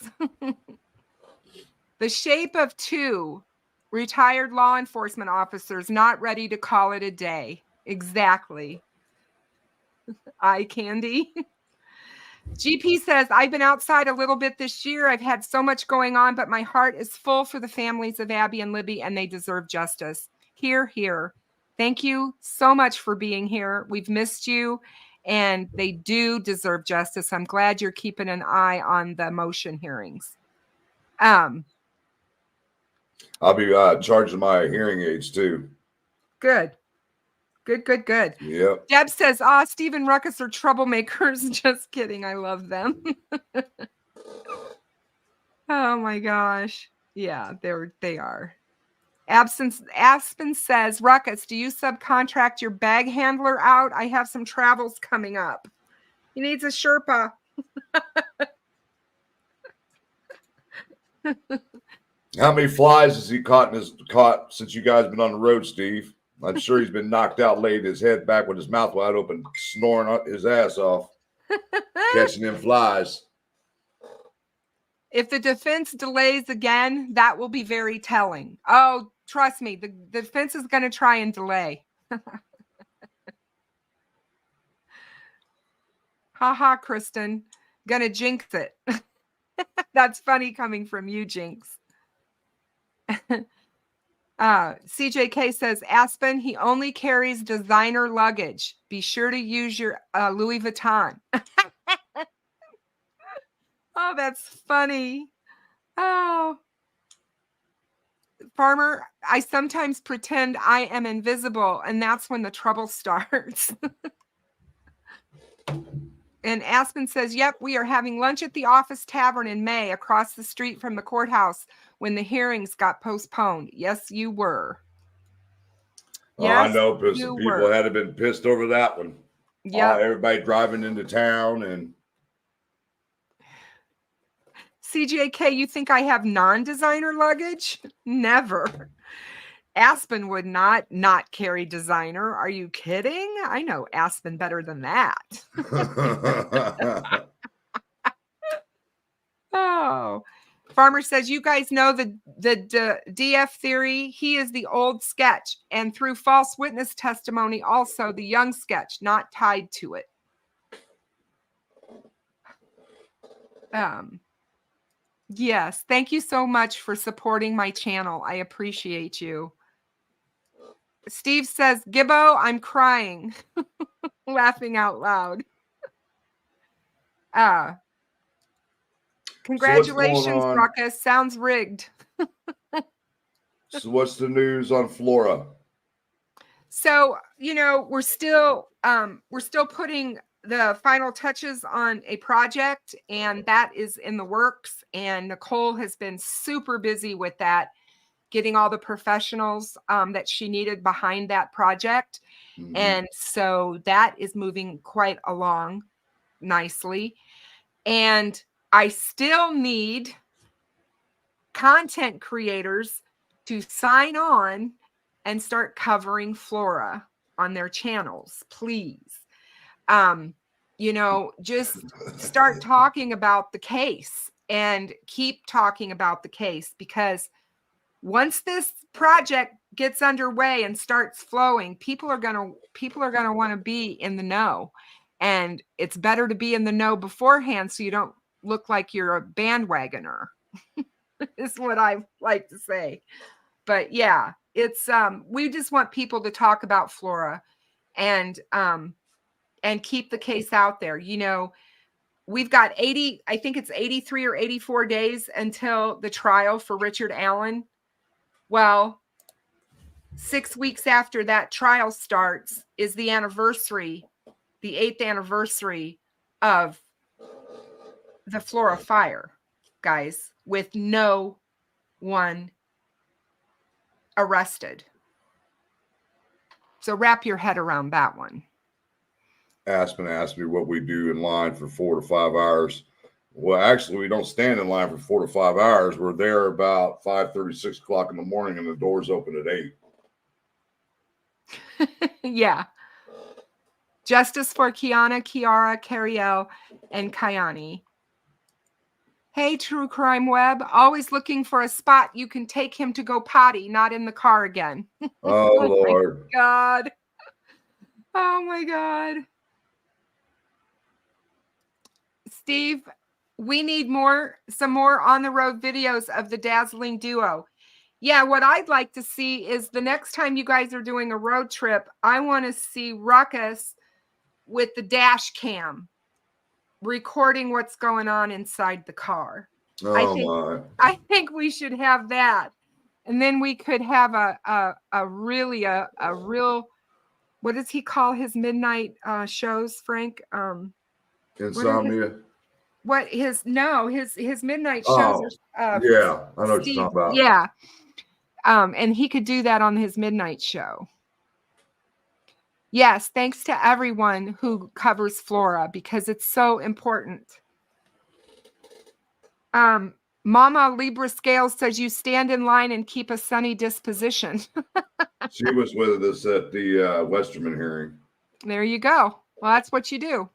The shape of two retired law enforcement officers not ready to call it a day. Exactly. Eye candy. GP says, I've been outside a little bit this year. I've had so much going on, but my heart is full for the families of Abby and Libby, and they deserve justice. Hear, hear. Thank you so much for being here. We've missed you, and they do deserve justice. I'm glad you're keeping an eye on the motion hearings. I'll be charging my hearing aids too. Good. Good. Yep. Deb says, Steve and Ruckus are troublemakers. Just kidding. I love them. Oh my gosh. Yeah, they are. Aspen says, Ruckus, do you subcontract your bag handler out? I have some travels coming up. He needs a Sherpa. How many flies has he caught since you guys been on the road, Steve? I'm sure he's been knocked out, laid his head back with his mouth wide open, snoring his ass off, catching them flies. If the defense delays again, that will be very telling. Oh, trust me, the defense is going to try and delay. Ha, Kristen. Gonna jinx it. That's funny coming from you, Jinx. CJK says, Aspen, he only carries designer luggage. Be sure to use your Louis Vuitton. Oh, that's funny. Oh. Farmer, I sometimes pretend I am invisible, and that's when the trouble starts. And Aspen says, yep, we are having lunch at the Office Tavern in May across the street from the courthouse when the hearings got postponed. Yes, you were. Yes, I know, because some people had been pissed over that one. Yeah. Everybody driving into town and CJK, you think I have non-designer luggage? Never. Aspen would not carry designer. Are you kidding? I know Aspen better than that. Oh. Farmer says, you guys know the DF theory. He is the old sketch, and through false witness testimony, also the young sketch, not tied to it. Yes, thank you so much for supporting my channel. I appreciate you. Steve says, Gibbo, I'm crying. Laughing out loud. Congratulations, Ruckus. Sounds rigged. So what's the news on Flora? So, we're still putting the final touches on a project, and that is in the works. And Nicole has been super busy with that, getting all the professionals that she needed behind that project. Mm-hmm. And so that is moving quite along. nicely. And I still need content creators to sign on and start covering Flora on their channels, please. Just start talking about the case and keep talking about the case, because once this project gets underway and starts flowing, people are going to want to be in the know. And it's better to be in the know beforehand so you don't look like you're a bandwagoner. Is what I like to say. But yeah, it's we just want people to talk about Flora and keep the case out there. We've got 83 or 84 days until the trial for Richard Allen. Well, 6 weeks after that trial starts is the anniversary, the 8th anniversary of the Flora fire, guys, with no one arrested. So wrap your head around that one. Aspen asked me what we do in line for 4 to 5 hours. Well, actually, we don't stand in line for 4 to 5 hours. We're there about 5:30, 6 o'clock in the morning, and the doors open at 8. Yeah. Justice for Kiana, Kiara, Cariel, and Kayani. Hey, True Crime Web, always looking for a spot you can take him to go potty, not in the car again. Oh, Lord. My God. Oh, my God. Steve, we need some more on-the-road videos of the dazzling duo. Yeah, what I'd like to see is the next time you guys are doing a road trip, I want to see Ruckus with the dash cam recording what's going on inside the car. Oh, I think we should have that. And then we could have a real, what does he call his midnight shows, Frank? insomnia. His midnight shows Oh, are yeah, I know what you're talking about. Yeah. And he could do that on his midnight show. Yes, thanks to everyone who covers Flora, because it's so important. Mama Libra Scale says you stand in line and keep a sunny disposition. She was with us at the Westerman hearing. There you go. Well, that's what you do.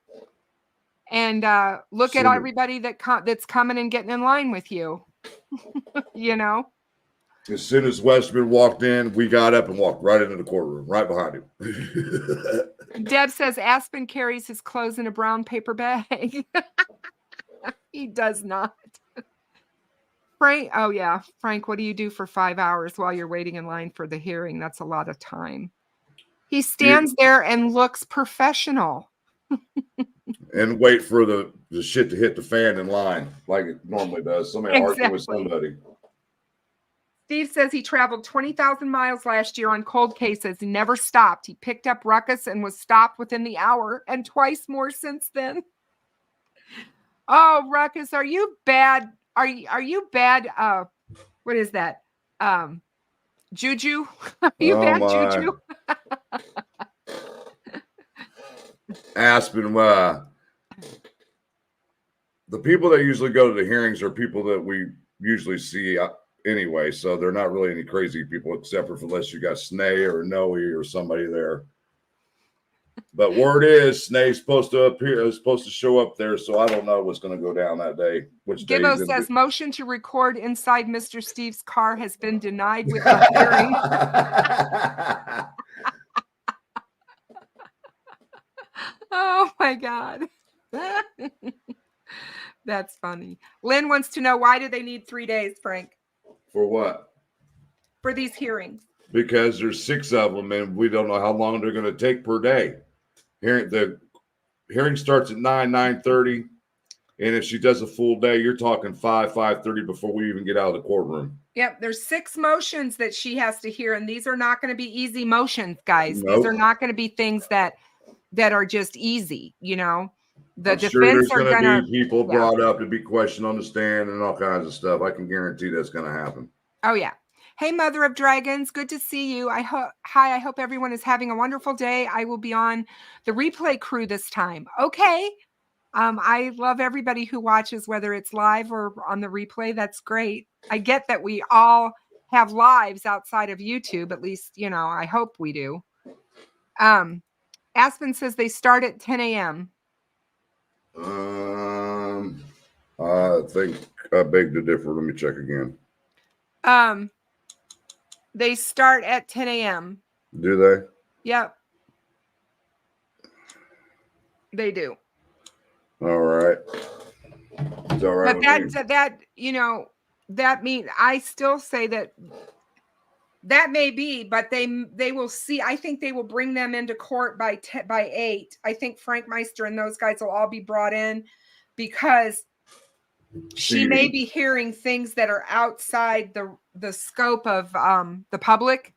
And look at everybody that's coming and getting in line with you. As soon as Westerman walked in, we got up and walked right into the courtroom, right behind him. Deb says Aspen carries his clothes in a brown paper bag. He does not. Frank, oh yeah. Frank, what do you do for 5 hours while you're waiting in line for the hearing? That's a lot of time. He stands there and looks professional. And wait for the shit to hit the fan in line like it normally does. Somebody arguing with somebody. Steve says he traveled 20,000 miles last year on cold cases. He never stopped. He picked up Ruckus and was stopped within the hour, and twice more since then. Oh, Ruckus, are you bad? Are you bad? What is that? Juju? Are you bad, Juju? Aspen, the people that usually go to the hearings are people that we usually see anyway, so they're not really any crazy people, except for unless you got Snay or Noe or somebody there. But word is Snay's supposed to show up there, so I don't know what's going to go down that day. Gibbo says motion to record inside Mr. Steve's car has been denied with the hearing. Oh my God. That's funny. Lynn wants to know, why do they need 3 days, Frank? For what? For these hearings. Because there's 6 of them, and we don't know how long they're going to take per day. The hearing starts at 9:30, and if she does a full day, you're talking 5:30 before we even get out of the courtroom. Yep, there's 6 motions that she has to hear, and these are not going to be easy motions, guys. Nope. These are not going to be things that are just easy, The I'm defense sure there's are going going to be people brought up to be questioned on the stand and all kinds of stuff. I can guarantee that's going to happen. Oh yeah. Hey, Mother of Dragons, good to see you. I hope everyone is having a wonderful day. I will be on the replay crew this time. Okay. I love everybody who watches, whether it's live or on the replay. That's great. I get that we all have lives outside of YouTube. At least, I hope we do. Aspen says they start at 10 a.m. I think I beg to differ. Let me check again. They start at 10 a.m. Do they? Yep. They do. All right. It's all right. But that means I still say that may be, but they will see. I think they will bring them into court by 8. I think Frank Meister and those guys will all be brought in because she may be hearing things that are outside the scope of the public,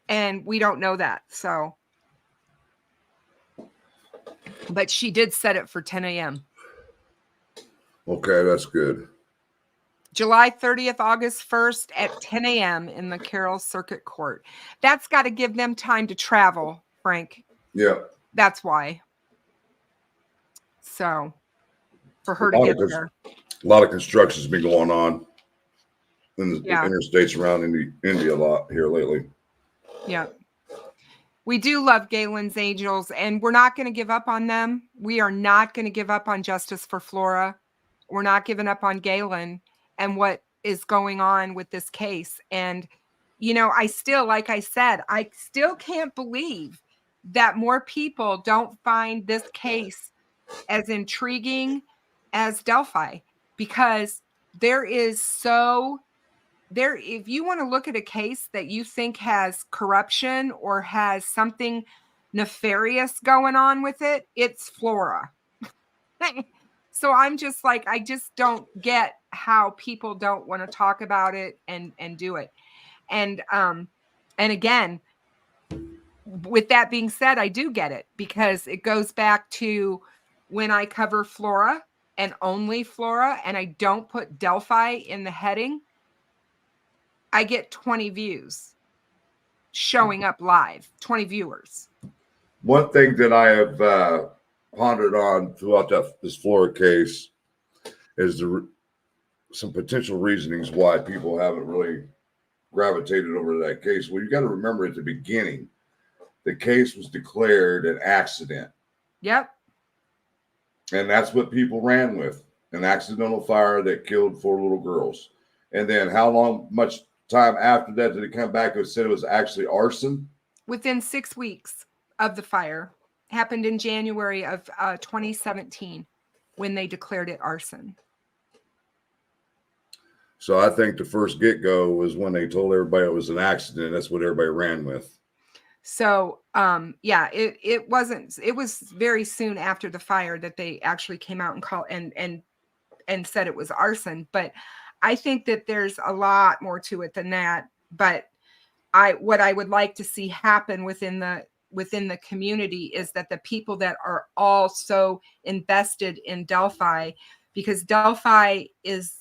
and we don't know that. So, but she did set it for 10 a.m. Okay, that's good. July 30th, August 1st at 10 a.m. in the Carroll Circuit Court. That's got to give them time to travel, Frank. Yeah. That's why. So, for her to get there. A lot of construction's been going on in the interstates around India a lot here lately. Yeah. We do love Galen's Angels, and we're not going to give up on them. We are not going to give up on justice for Flora. We're not giving up on Galen and what is going on with this case. And, I still, like I said, I still can't believe that more people don't find this case as intriguing as Delphi, because if you want to look at a case that you think has corruption or has something nefarious going on with it, it's Flora. So I'm just like, I just don't get how people don't want to talk about it and do it. And again, with that being said, I do get it, because it goes back to when I cover Flora and only Flora, and I don't put Delphi in the heading, I get 20 views showing up live, 20 viewers. One thing that I have pondered on throughout this Flora case is some potential reasonings why people haven't really gravitated over to that case. Well, you got to remember at the beginning, the case was declared an accident. Yep. And that's what people ran with, an accidental fire that killed 4 little girls. And then much time after that did it come back and said it was actually arson? Within 6 weeks of the fire. Happened in January of 2017 when they declared it arson. So I think the first get-go was when they told everybody it was an accident. That's what everybody ran with. So, it wasn't. It was very soon after the fire that they actually came out and called and said it was arson. But I think that there's a lot more to it than that. But what I would like to see happen within the community is that the people that are all so invested in Delphi, because Delphi is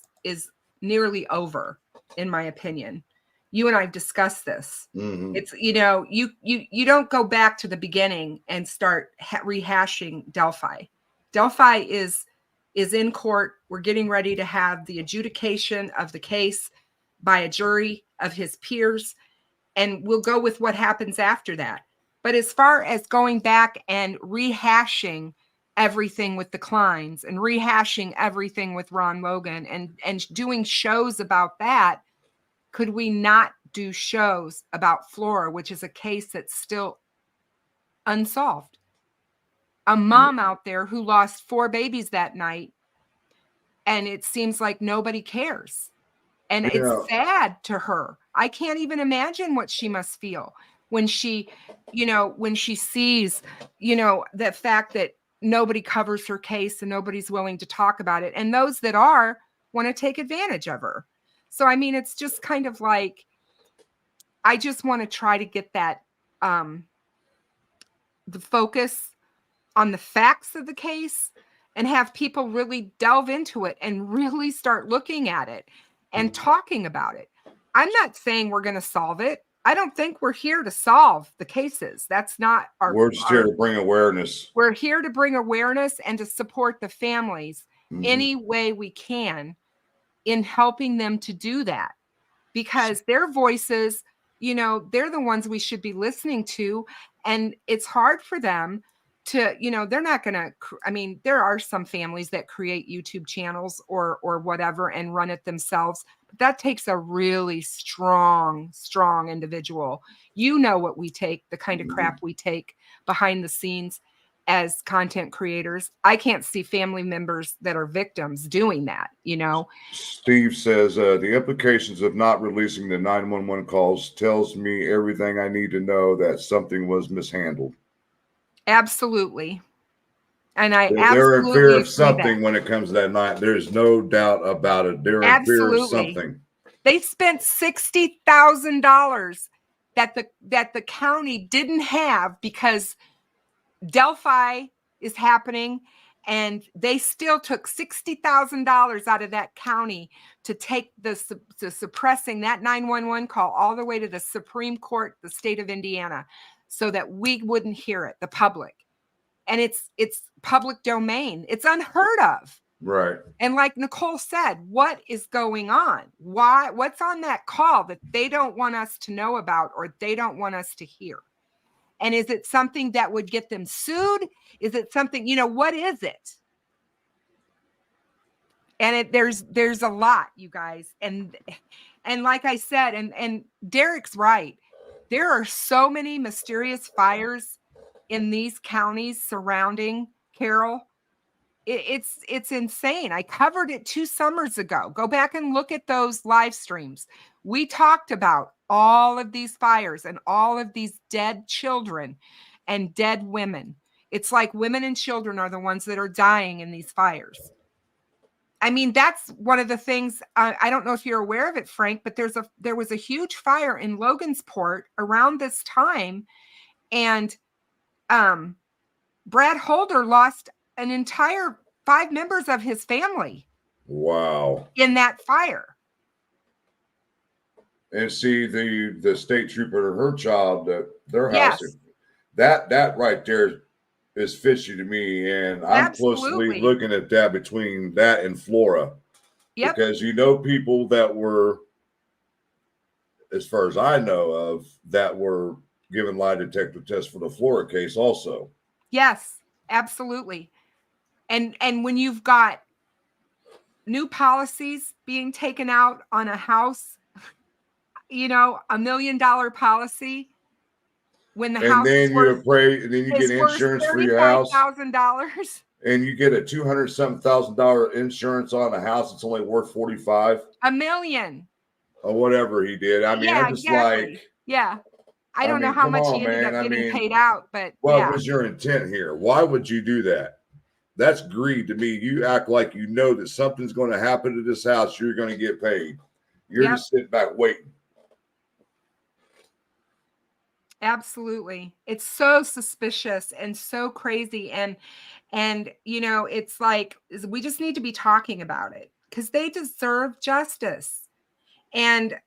nearly over, in my opinion. You and I've discussed this. Mm-hmm. It's, you don't go back to the beginning and start rehashing Delphi. Delphi is in court. We're getting ready to have the adjudication of the case by a jury of his peers, and we'll go with what happens after that. But as far as going back and rehashing everything with the Kleins and rehashing everything with Ron Logan and doing shows about that, could we not do shows about Flora, which is a case that's still unsolved? A mom out there who lost 4 babies that night, and it seems like nobody cares. And it's sad to her. I can't even imagine what she must feel when she sees, the fact that nobody covers her case and nobody's willing to talk about it. And those that are want to take advantage of her. So, I mean, it's just kind of like, I just want to try to get that, the focus on the facts of the case and have people really delve into it and really start looking at it and talking about it. I'm not saying we're going to solve it. I don't think we're here to solve the cases. That's not We're just here to bring awareness. We're here to bring awareness and to support the families Mhm. any way we can in helping them to do that, because their voices, you know, they're the ones we should be listening to. And it's hard for them to, you know, they're not going to, I mean, there are some families that create YouTube channels or whatever and run it themselves, but that takes a really strong individual. You know what we take, the kind of crap we take behind the scenes as content creators. I can't see family members that are victims doing that, you know. Steve says the implications of not releasing the 911 calls tells me everything I need to know that something was mishandled. Absolutely. And They're in fear of something when it comes to that night. There's no doubt about it. They're in fear of something. They spent $60,000 that the county didn't have because Delphi is happening, and they still took $60,000 out of that county to take the suppressing that 911 call all the way to the Supreme Court, the state of Indiana, so that we wouldn't hear it, the public. And it's public domain. It's unheard of. Right. And like Nicole said, what is going on? What's on that call that they don't want us to know about or they don't want us to hear? And is it something that would get them sued? Is it something, you know, what is it? And there's a lot, you guys. And like I said, and Derek's right. There are so many mysterious fires in these counties surrounding Carroll. It's insane. I covered it 2 summers ago. Go back and look at those live streams. We talked about all of these fires and all of these dead children and dead women. It's like women and children are the ones that are dying in these fires. I mean, that's one of the things. I don't know if you're aware of it, Frank, but there was a huge fire in Logansport around this time, and Brad Holder lost an entire 5 members of his family. Wow. In that fire. And see the state trooper and her child, their house, Yes. that right there is fishy to me. And I'm closely looking at that between that and Flora. Yep. Because you know people that were, as far as I know of, that were given lie detector tests for the Flora case also. Yes, absolutely. And when you've got new policies being taken out on a house, you know, $1 million policy, when the house then you pray, and then you get insurance for your house, $35,000, and you get a $200-something insurance on a house that's only worth $45,000, $1 million, or whatever he did. I mean, I'm just like, yeah. I don't know how much he ended up getting paid out, but what was your intent here? Why would you do that? That's greed to me. You act like you know that something's going to happen to this house. You're going to get paid. You're just sitting back waiting. Absolutely. It's so suspicious and so crazy. And you know, it's like, we just need to be talking about it because they deserve justice. And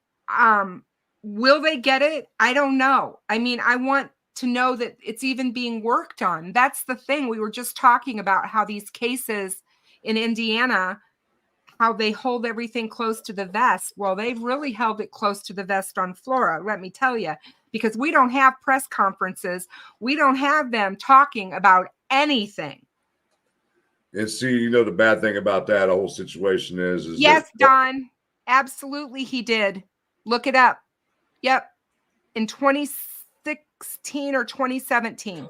will they get it? I don't know. I mean, I want to know that it's even being worked on. That's the thing. We were just talking about how these cases in Indiana, how they hold everything close to the vest. Well, they've really held it close to the vest on Flora, let me tell you, because we don't have press conferences. We don't have them talking about anything. And see, you know, the bad thing about that whole situation is yes, Don, absolutely he did. Look it up. Yep. In 2016 or 2017.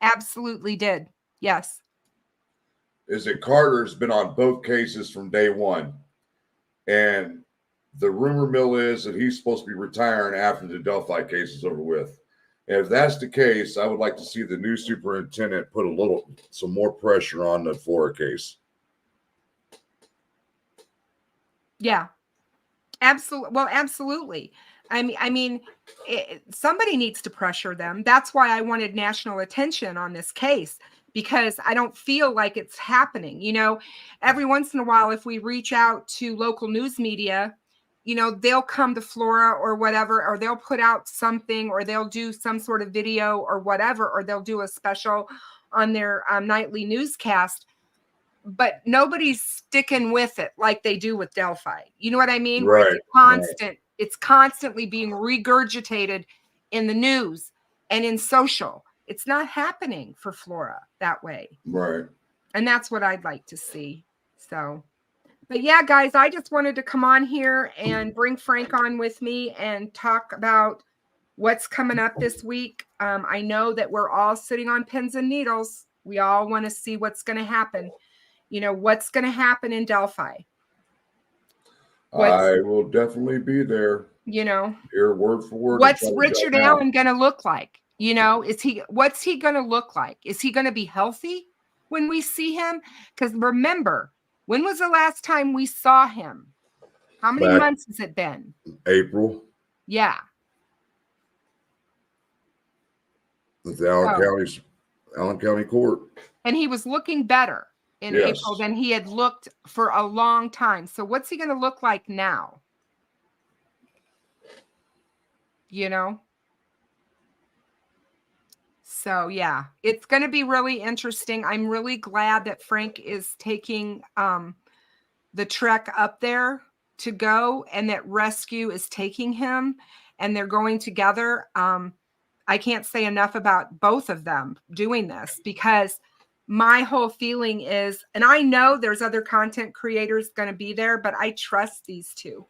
Absolutely did. Yes. Is that Carter's been on both cases from day one. And the rumor mill is that he's supposed to be retiring after the Delphi case is over with. And if that's the case, I would like to see the new superintendent put some more pressure on the Flora case. Yeah. Absolutely. Well, absolutely. I mean, somebody needs to pressure them. That's why I wanted national attention on this case, because I don't feel like it's happening. You know, every once in a while, if we reach out to local news media you know, they'll come to Flora or whatever, or they'll put out something, or they'll do some sort of video or whatever, or they'll do a special on their nightly newscast. But nobody's sticking with it like they do with Delphi. You know what I mean? Where it's constant, it's constantly being regurgitated in the news and in social. It's not happening for Flora that way. Right. And that's what I'd like to see. So, but yeah, guys, I just wanted to come on here and bring Frank on with me and talk about what's coming up this week. I know that we're all sitting on pins and needles. We all want to see what's going to happen. You know, what's going to happen in Delphi. I will definitely be there. You know, hear word for word. What's Richard Allen going to look like? You know, what's he going to look like? Is he going to be healthy when we see him? Because remember, when was the last time we saw him? How many months has it been? April. Yeah. With the Allen County Court. And he was looking better in April than he had looked for a long time. So what's he going to look like now? You know? So yeah, it's going to be really interesting. I'm really glad that Frank is taking the trek up there to go, and that Rescue is taking him, and they're going together. I can't say enough about both of them doing this, because my whole feeling is, and I know there's other content creators going to be there, but I trust these two.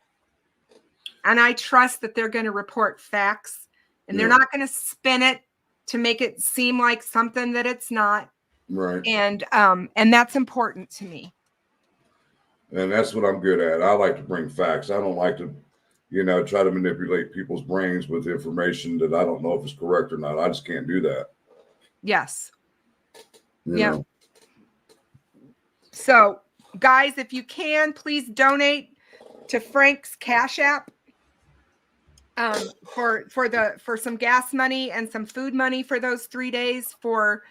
And I trust that they're going to report facts, and they're not going to spin it to make it seem like something that it's not. Right. And that's important to me. And that's what I'm good at. I like to bring facts. I don't like to, you know, try to manipulate people's brains with information that I don't know if it's correct or not. I just can't do that. Yes. You know. So, guys, if you can, please donate to Frank's Cash App for some gas money and some food money for those 3 days for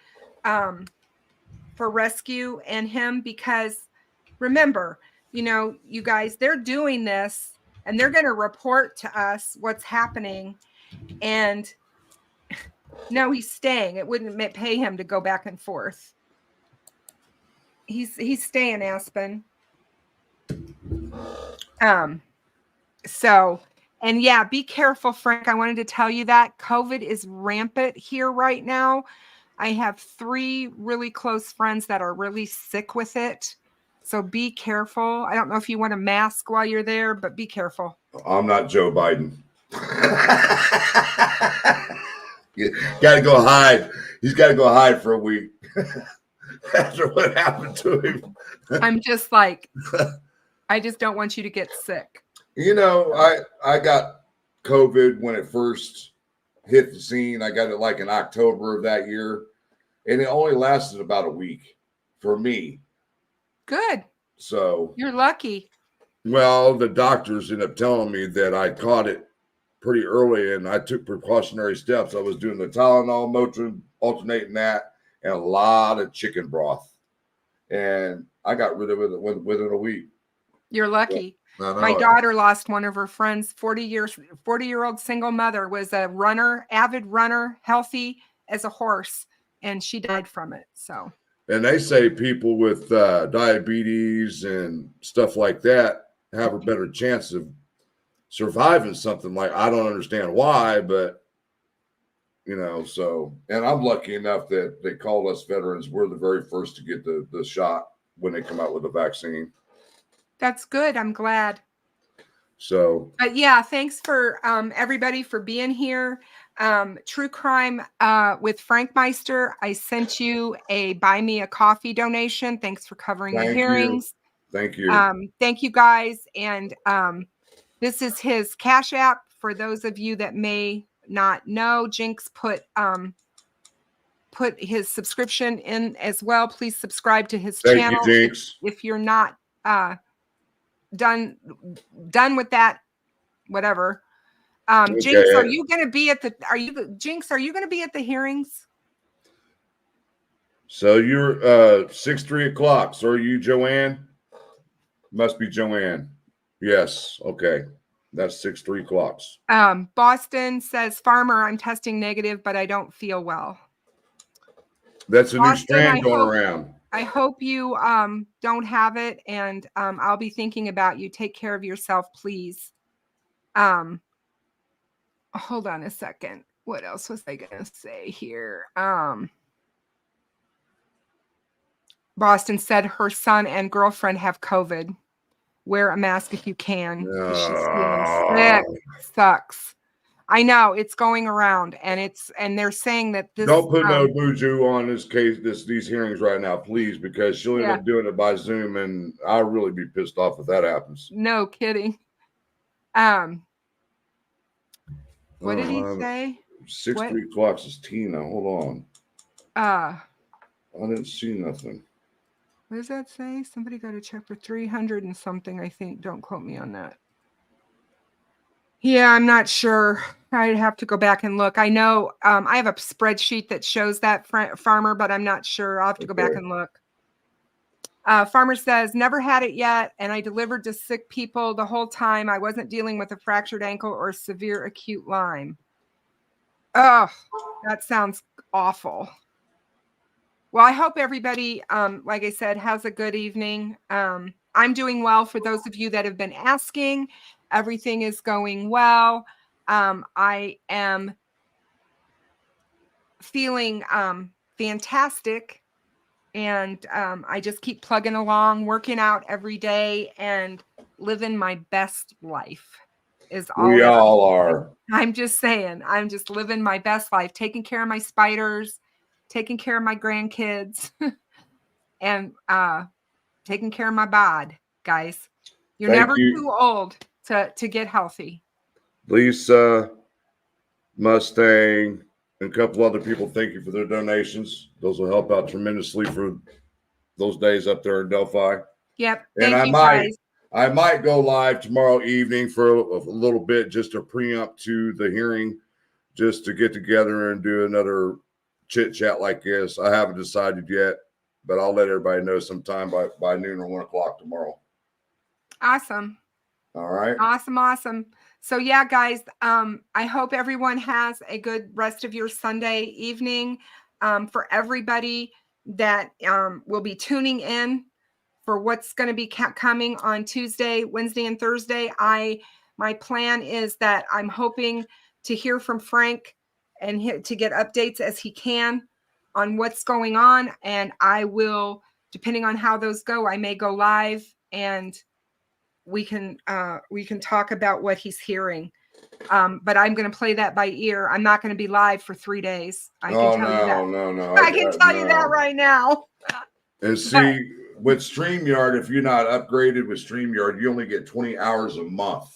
Rescue and him, because remember, you know, you guys, they're doing this and they're going to report to us what's happening. And no, he's staying. It wouldn't pay him to go back and forth. He's staying, Aspen. So, and yeah, be careful, Frank. I wanted to tell you that COVID is rampant here right now. I have 3 really close friends that are really sick with it. So be careful. I don't know if you want a mask while you're there, but be careful. I'm not Joe Biden. You got to go hide. He's got to go hide for a week. After what happened to him. I'm just like, I just don't want you to get sick. You know, I got COVID when it first hit the scene. I got it like in October of that year, and it only lasted about a week for me. Good. So you're lucky. Well, the doctors ended up telling me that I caught it pretty early, and I took precautionary steps. I was doing the Tylenol, Motrin, alternating that, and a lot of chicken broth. And I got rid of it within a week. You're lucky. My daughter lost one of her friends, 40-year-old single mother, was a runner, avid runner, healthy as a horse, and she died from it. So. And they say people with diabetes and stuff like that have a better chance of surviving something like, I don't understand why, but you know, so, and I'm lucky enough that they called us veterans. We're the very first to get the shot when they come out with the vaccine. That's good. I'm glad. So, but yeah, thanks for everybody for being here. True Crime with Frank Meister. I sent you a buy me a coffee donation. Thanks for covering the hearings. Thank you. Thank you guys. And this is his Cash App. For those of you that may not know, Jinx put his subscription in as well. Please subscribe to his channel. Thank you, Jinx. If you're not done with that, whatever. Okay. Jinx, are you going to be at the hearings? So you're 3 o'clock. So are you Joanne? Must be Joanne. Yes. Okay. That's 6-3 clocks. Boston says, Farmer, I'm testing negative, but I don't feel well. That's a new Boston, strand going around. I hope you don't have it, and I'll be thinking about you. Take care of yourself, please. Hold on a second. What else was I going to say here? Boston said her son and girlfriend have COVID. Wear a mask if you can. 'Cause she's feeling sick. Sucks. I know it's going around, and they're saying that this. Don't put no buju on this case, these hearings right now, please, because she'll end up doing it by Zoom, and I'll really be pissed off if that happens. No kidding. What did he say? 6-3 clocks is Tina. Hold on. I didn't see nothing. What does that say? Somebody got to check for 300 and something, I think. Don't quote me on that. Yeah, I'm not sure. I'd have to go back and look. I know I have a spreadsheet that shows that, Farmer, but I'm not sure. I'll have to go back and look. Farmer says, never had it yet, and I delivered to sick people the whole time. I wasn't dealing with a fractured ankle or severe acute Lyme. Oh, that sounds awful. Well, I hope everybody, like I said, has a good evening. I'm doing well. For those of you that have been asking, everything is going well. I am feeling fantastic. And I just keep plugging along, working out every day, and living my best life. Is all we all are. I'm just saying, I'm just living my best life, taking care of my spiders, taking care of my grandkids, and taking care of my bod, guys. You're never too old to get healthy. Lisa, Mustang, and a couple other people, thank you for their donations. Those will help out tremendously for those days up there in Delphi. Yep. And I might go live tomorrow evening for a little bit, just to preempt to the hearing, just to get together and do another chit chat like this. I haven't decided yet, but I'll let everybody know sometime by noon or 1 o'clock tomorrow. Awesome. All right. Awesome. So yeah, guys, I hope everyone has a good rest of your Sunday evening. For everybody that will be tuning in for what's going to be coming on Tuesday, Wednesday, and Thursday, my plan is that I'm hoping to hear from Frank and to get updates as he can on what's going on. And I will, depending on how those go, I may go live and we can talk about what he's hearing. But I'm going to play that by ear. I'm not going to be live for 3 days. I can tell you that. No. I can tell you that right now. And see, with StreamYard, if you're not upgraded with StreamYard, you only get 20 hours a month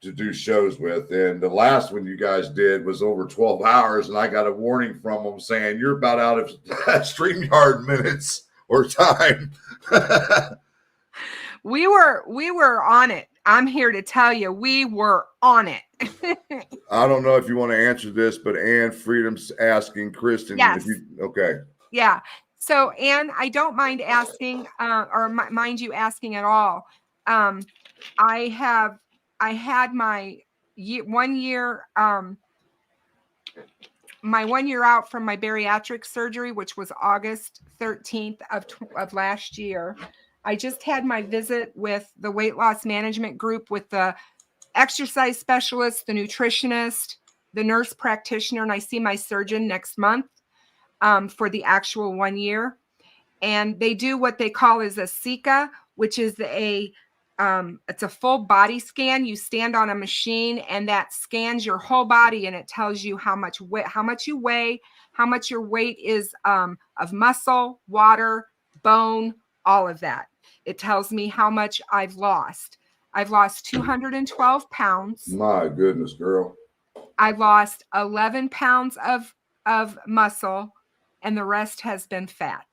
to do shows with. And the last one you guys did was over 12 hours, and I got a warning from them saying you're about out of StreamYard minutes or time. We were on it. I'm here to tell you, we were on it. I don't know if you want to answer this, but Ann Freedom's asking Kristen. Yes. Okay. Yeah. So, Ann, I don't mind asking, or mind you asking at all. I had my 1 year, my 1 year out from my bariatric surgery, which was August 13th of last year. I just had my visit with the weight loss management group with the exercise specialist, the nutritionist, the nurse practitioner, and I see my surgeon next month for the actual 1 year. And they do what they call is a SICA, which is it's a full body scan. You stand on a machine and that scans your whole body, and it tells you how much you weigh, how much your weight is of muscle, water, bone, all of that. It tells me how much I've lost. I've lost 212 pounds. My goodness, girl. I lost 11 pounds of muscle, and the rest has been fat.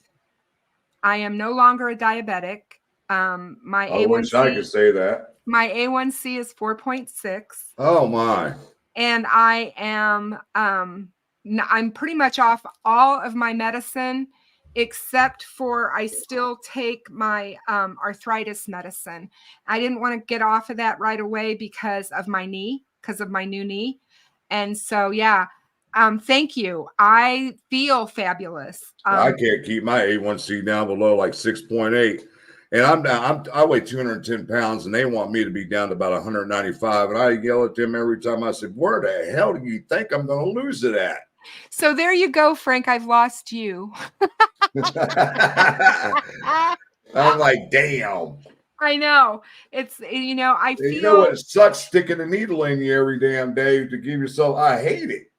I am no longer a diabetic. My I wish I could say that. My A1C is 4.6. Oh my. And I am I'm pretty much off all of my medicine, except for I still take my arthritis medicine. I didn't want to get off of that right away because of my knee, because of my new knee. And so, yeah, thank you. I feel fabulous. I can't keep my A1C down below like 6.8. And I'm down, I weigh 210 pounds and they want me to be down to about 195. And I yell at them every time. I said, where the hell do you think I'm going to lose it at? So there you go, Frank. I've lost you. I'm like, damn. I know. It's, I feel. You know what? It sucks sticking a needle in you every damn day to give yourself. I hate it.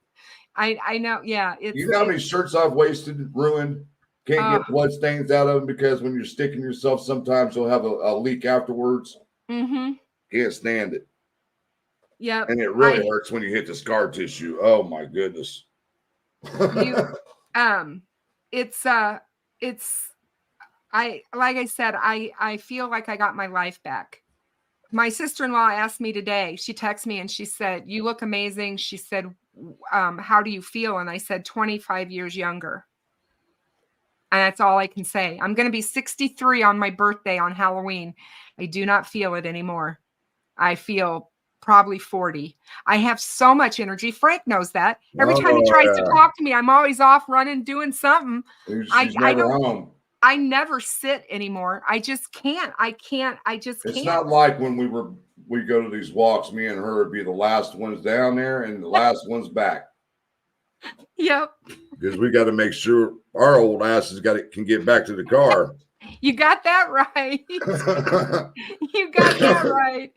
I know. Yeah. You know how many shirts I've wasted, ruined, can't get blood stains out of them because when you're sticking yourself, sometimes you'll have a leak afterwards. Mm-hmm. Can't stand it. Yep. And it really hurts when you hit the scar tissue. Oh my goodness. Like I said, I feel like I got my life back. My sister-in-law asked me today, she texted me and she said, you look amazing. She said, how do you feel? And I said, 25 years younger. And that's all I can say. I'm going to be 63 on my birthday on Halloween. I do not feel it anymore. I feel probably 40. I have so much energy. Frank knows that. Every time he tries to talk to me, I'm always off running, doing something. She's never home. I never sit anymore. I just can't. I just can't. It's not like when we go to these walks, me and her would be the last ones down there and the last ones back. Yep. Because we got to make sure our old asses can get back to the car. You got that right. You got that right.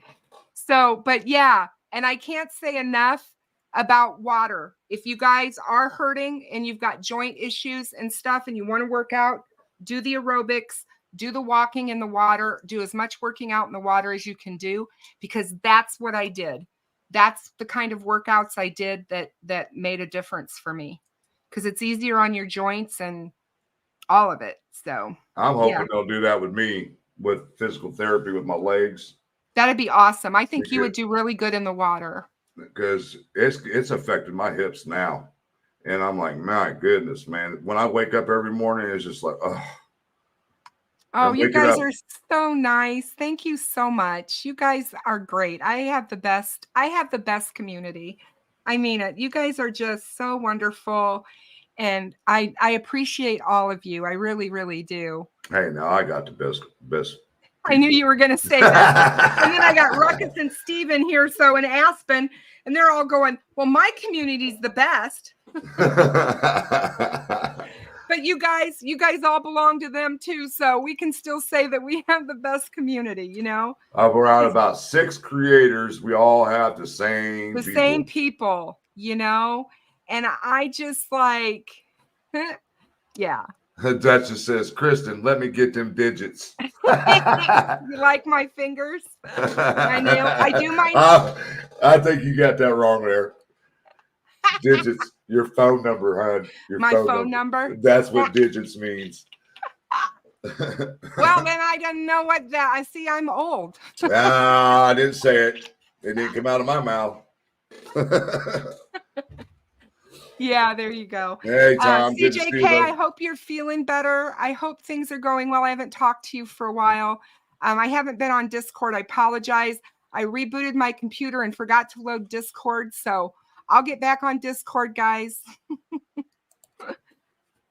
So, but yeah, and I can't say enough about water. If you guys are hurting and you've got joint issues and stuff and you want to work out, do the aerobics, do the walking in the water, do as much working out in the water as you can do, because that's what I did. That's the kind of workouts I did that made a difference for me, because it's easier on your joints and all of it. So I'm hoping they'll do that with me with physical therapy with my legs. That'd be awesome. I think you would do really good in the water. Because it's affected my hips now. And I'm like, my goodness, man. When I wake up every morning, it's just like, oh. Oh, you guys are so nice. Thank you so much. You guys are great. I have the best community. I mean it. You guys are just so wonderful. And I appreciate all of you. I really, really do. Hey, now I got the best. I knew you were going to say that. And then I got Ruckus and Steven here, so in Aspen, and they're all going, well, my community's the best. But you guys all belong to them too, so we can still say that we have the best community, you know? We're out about 6 creators. We all have the same people, you know? And I just like, yeah. Duchess says, Kristen, let me get them digits. You like my fingers? My nail? I do my I think you got that wrong there. Digits, your phone number, hon. My phone number? That's what digits means. Well, then I didn't know what that. I see I'm old. I didn't say it. It didn't come out of my mouth. Yeah, there you go. Hey, Tom. CJK, I hope you're feeling better. I hope things are going well. I haven't talked to you for a while. I haven't been on Discord. I apologize. I rebooted my computer and forgot to load Discord, so I'll get back on Discord, guys.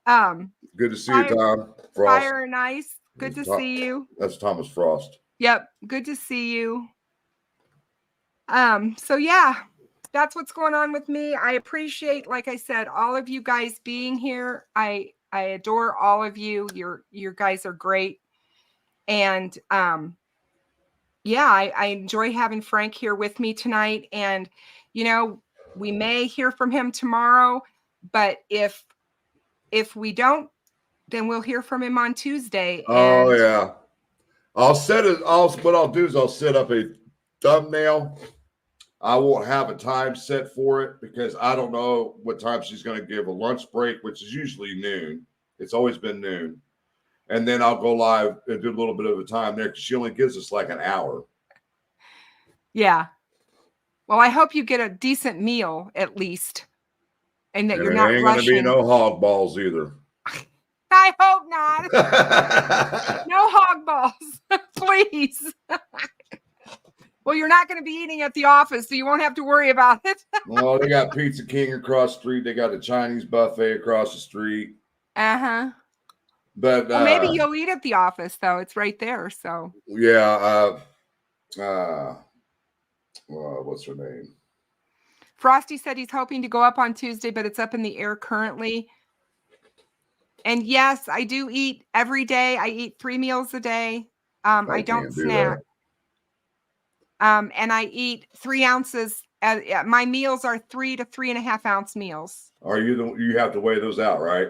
Good to see you, Tom. Frost. Fire and Ice. Good to see you. That's Thomas Frost. Yep. Good to see you. So yeah. That's what's going on with me. I appreciate, like I said, all of you guys being here. I adore all of you. You guys are great. And yeah, I enjoy having Frank here with me tonight. And, you know, we may hear from him tomorrow, but if we don't, then we'll hear from him on Tuesday. Oh, yeah. What I'll do is I'll set up a thumbnail. I won't have a time set for it because I don't know what time she's going to give a lunch break, which is usually noon. It's always been noon. And then I'll go live and do a little bit of a time there because she only gives us like an hour. Yeah. Well, I hope you get a decent meal at least. And that you're not rushing. Ain't going to be no hog balls either. I hope not. No hog balls, please. Well, you're not going to be eating at the office, so you won't have to worry about it. Well, they got Pizza King across the street. They got a Chinese buffet across the street. Uh-huh. But Well, maybe you'll eat at the office, though. It's right there, so. Yeah. What's her name? Frosty said he's hoping to go up on Tuesday, but it's up in the air currently. And yes, I do eat every day. I eat 3 meals a day. I don't snack. And I eat 3 ounces. My meals are 3 to 3.5 ounce meals. You have to weigh those out, right?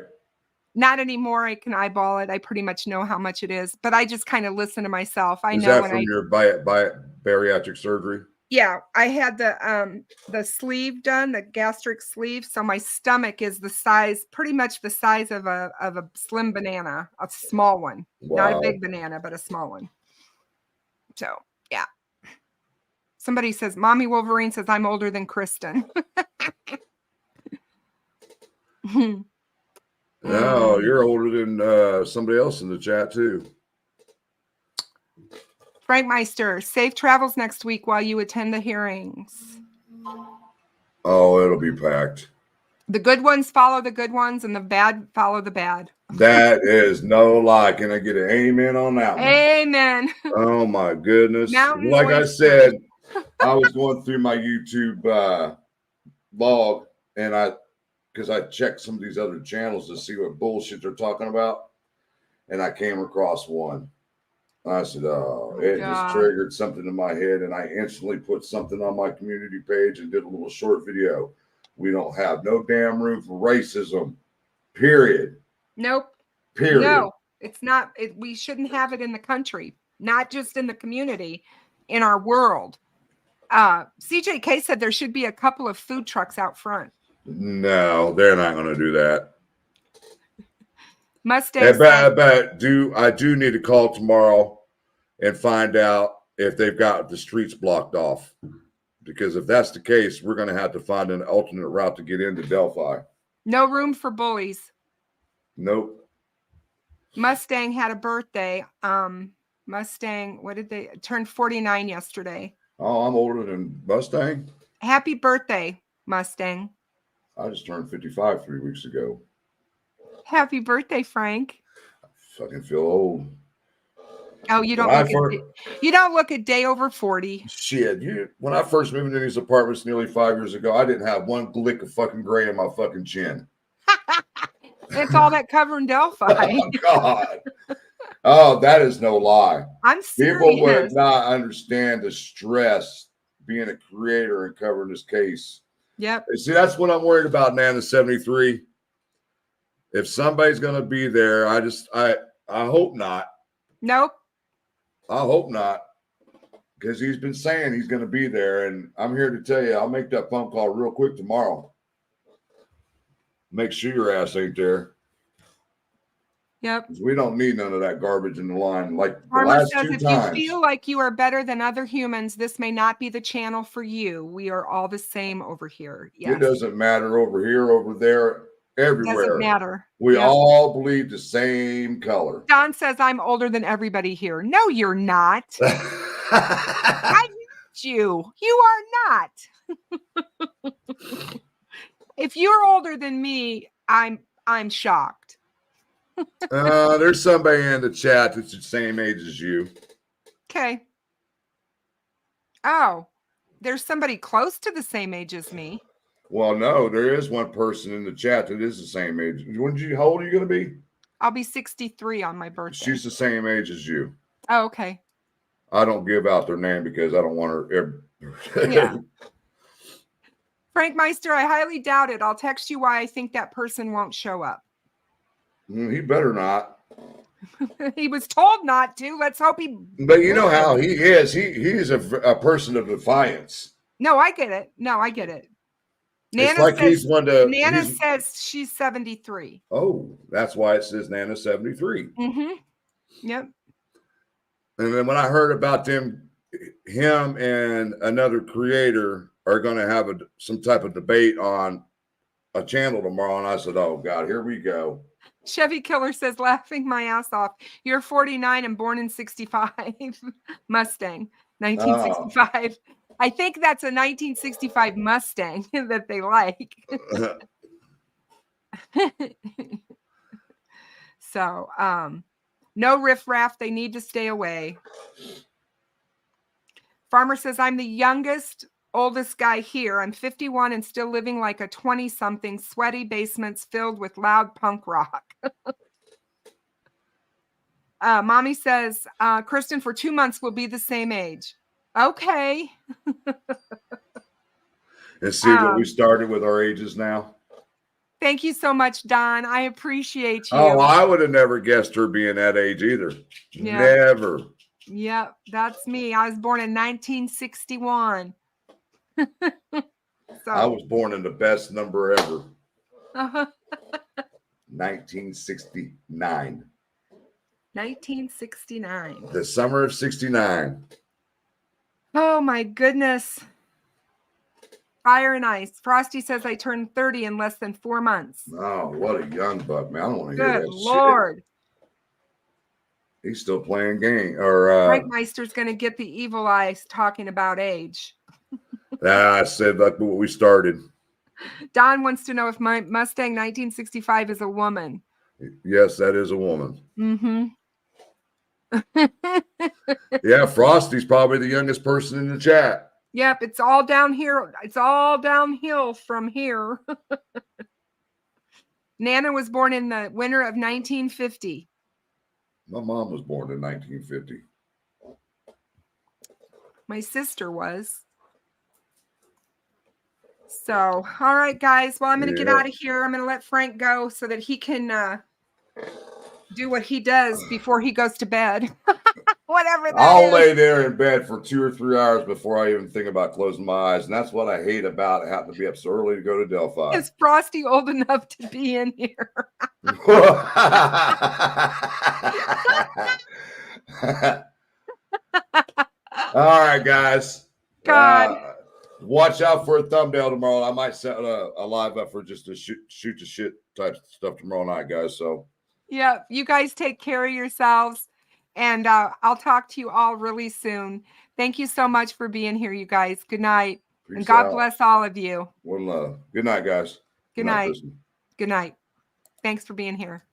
Not anymore. I can eyeball it. I pretty much know how much it is, but I just kind of listen to myself. Is that from your bariatric surgery? Yeah, I had the sleeve done, the gastric sleeve. So my stomach is the size, pretty much the size of a slim banana, a small one. Wow. Not a big banana, but a small one. So yeah. Somebody says, Mommy Wolverine says I'm older than Kristen. No, you're older than somebody else in the chat too. Frank Meister, safe travels next week while you attend the hearings. Oh, it'll be packed. The good ones follow the good ones, and the bad follow the bad. That is no lie. Can I get an amen on that one? Amen. Oh my goodness. Mountain like oyster. I said, I was going through my YouTube log, and because I checked some of these other channels to see what bullshit they're talking about, and I came across one. I said, just triggered something in my head, and I instantly put something on my community page and did a little short video. We don't have no damn room for racism, period. Nope. Period. No, it's not. We shouldn't have it in the country, not just in the community, in our world. CJK said there should be a couple of food trucks out front. No, they're not going to do that. Mustang. I do need to call tomorrow and find out if they've got the streets blocked off. Because if that's the case, we're going to have to find an alternate route to get into Delphi. No room for bullies. Nope. Mustang had a birthday. Mustang, turned 49 yesterday. Oh, I'm older than Mustang. Happy birthday, Mustang. I just turned 55 3 weeks ago. Happy birthday, Frank. I fucking feel old. Oh, you don't look a day over 40. Shit, when I first moved into these apartments nearly 5 years ago, I didn't have one glick of fucking gray in my fucking chin. It's all that covering Delphi. Oh, God. Oh, that is no lie. I'm serious. People would not understand the stress being a creator and covering this case. Yep. See, that's what I'm worried about, Nana 73. If somebody's going to be there, I hope not. Nope. I hope not. Because he's been saying he's going to be there. And I'm here to tell you, I'll make that phone call real quick tomorrow. Make sure your ass ain't there. Yep. We don't need none of that garbage in the line. Like Farmer the last says, 2 if times. you feel like you are better than other humans, this may not be the channel for you. We are all the same over here. Yes. It doesn't matter over here, over there, everywhere. It doesn't matter. We all bleed the same color. Don says, I'm older than everybody here. No, you're not. I hate you. You are not. If you're older than me, I'm shocked. There's somebody in the chat that's the same age as you. Okay. Oh, there's somebody close to the same age as me. Well, no, there is one person in the chat that is the same age. How old are you going to be? I'll be 63 on my birthday. She's the same age as you. Oh, okay. I don't give out their name because I don't want her. Yeah. Frank Meister, I highly doubt it. I'll text you why I think that person won't show up. He better not. He was told not to. Let's hope he. But you know how he is. He's a person of defiance. No, I get it. Nana says she's 73. Oh, that's why it says Nana 73. Mm-hmm. Yep. And then when I heard about him and another creator are going to have some type of debate on a channel tomorrow, and I said, "Oh God, here we go." Chevy Killer says, laughing my ass off. You're 49 and born in 65. Mustang, 1965. I think that's a 1965 Mustang that they like. So, no riffraff. They need to stay away. Farmer says, I'm the oldest guy here. I'm 51 and still living like a 20-something, sweaty basements filled with loud punk rock. Mommy says, Kristen, for 2 months we'll be the same age. Okay. And see what we started with our ages now. Thank you so much, Don. I appreciate you. Oh, I would have never guessed her being that age either. Yeah. Never. Yep, that's me. I was born in 1961. So I was born in the best number ever. 1969. 1969. The summer of 69. Oh my goodness. Fire and ice. Frosty says I turned 30 in less than 4 months. Oh, what a young buck, man. I don't want to hear that Lord. shit. He's still playing game. Or Mike Meister's going to get the evil eyes talking about age. I said that's what we started. Don wants to know if my Mustang 1965 is a woman. Yes, that is a woman. Mm-hmm. Yeah, Frosty's probably the youngest person in the chat. Yep, it's all down here. It's all downhill from here. Nana was born in the winter of 1950. My mom was born in 1950. My sister was. So, all right, guys. Well, I'm going to get out of here. I'm going to let Frank go so that he can do what he does before he goes to bed. Whatever that I'll lay there in bed for 2 or 3 hours before I even think about closing my eyes. And that's what I hate about having to be up so early to go to Delphi. Is Frosty old enough to be in here? All right, guys. God. Watch out for a thumbnail tomorrow. I might set a live up for just a shoot the shit type stuff tomorrow night, guys. So, yeah, you guys take care of yourselves. And I'll talk to you all really soon. Thank you so much for being here, you guys. Good night. Peace and God out. bless all of you. One love. Good night, guys. Good night. Good night. Thanks for being here.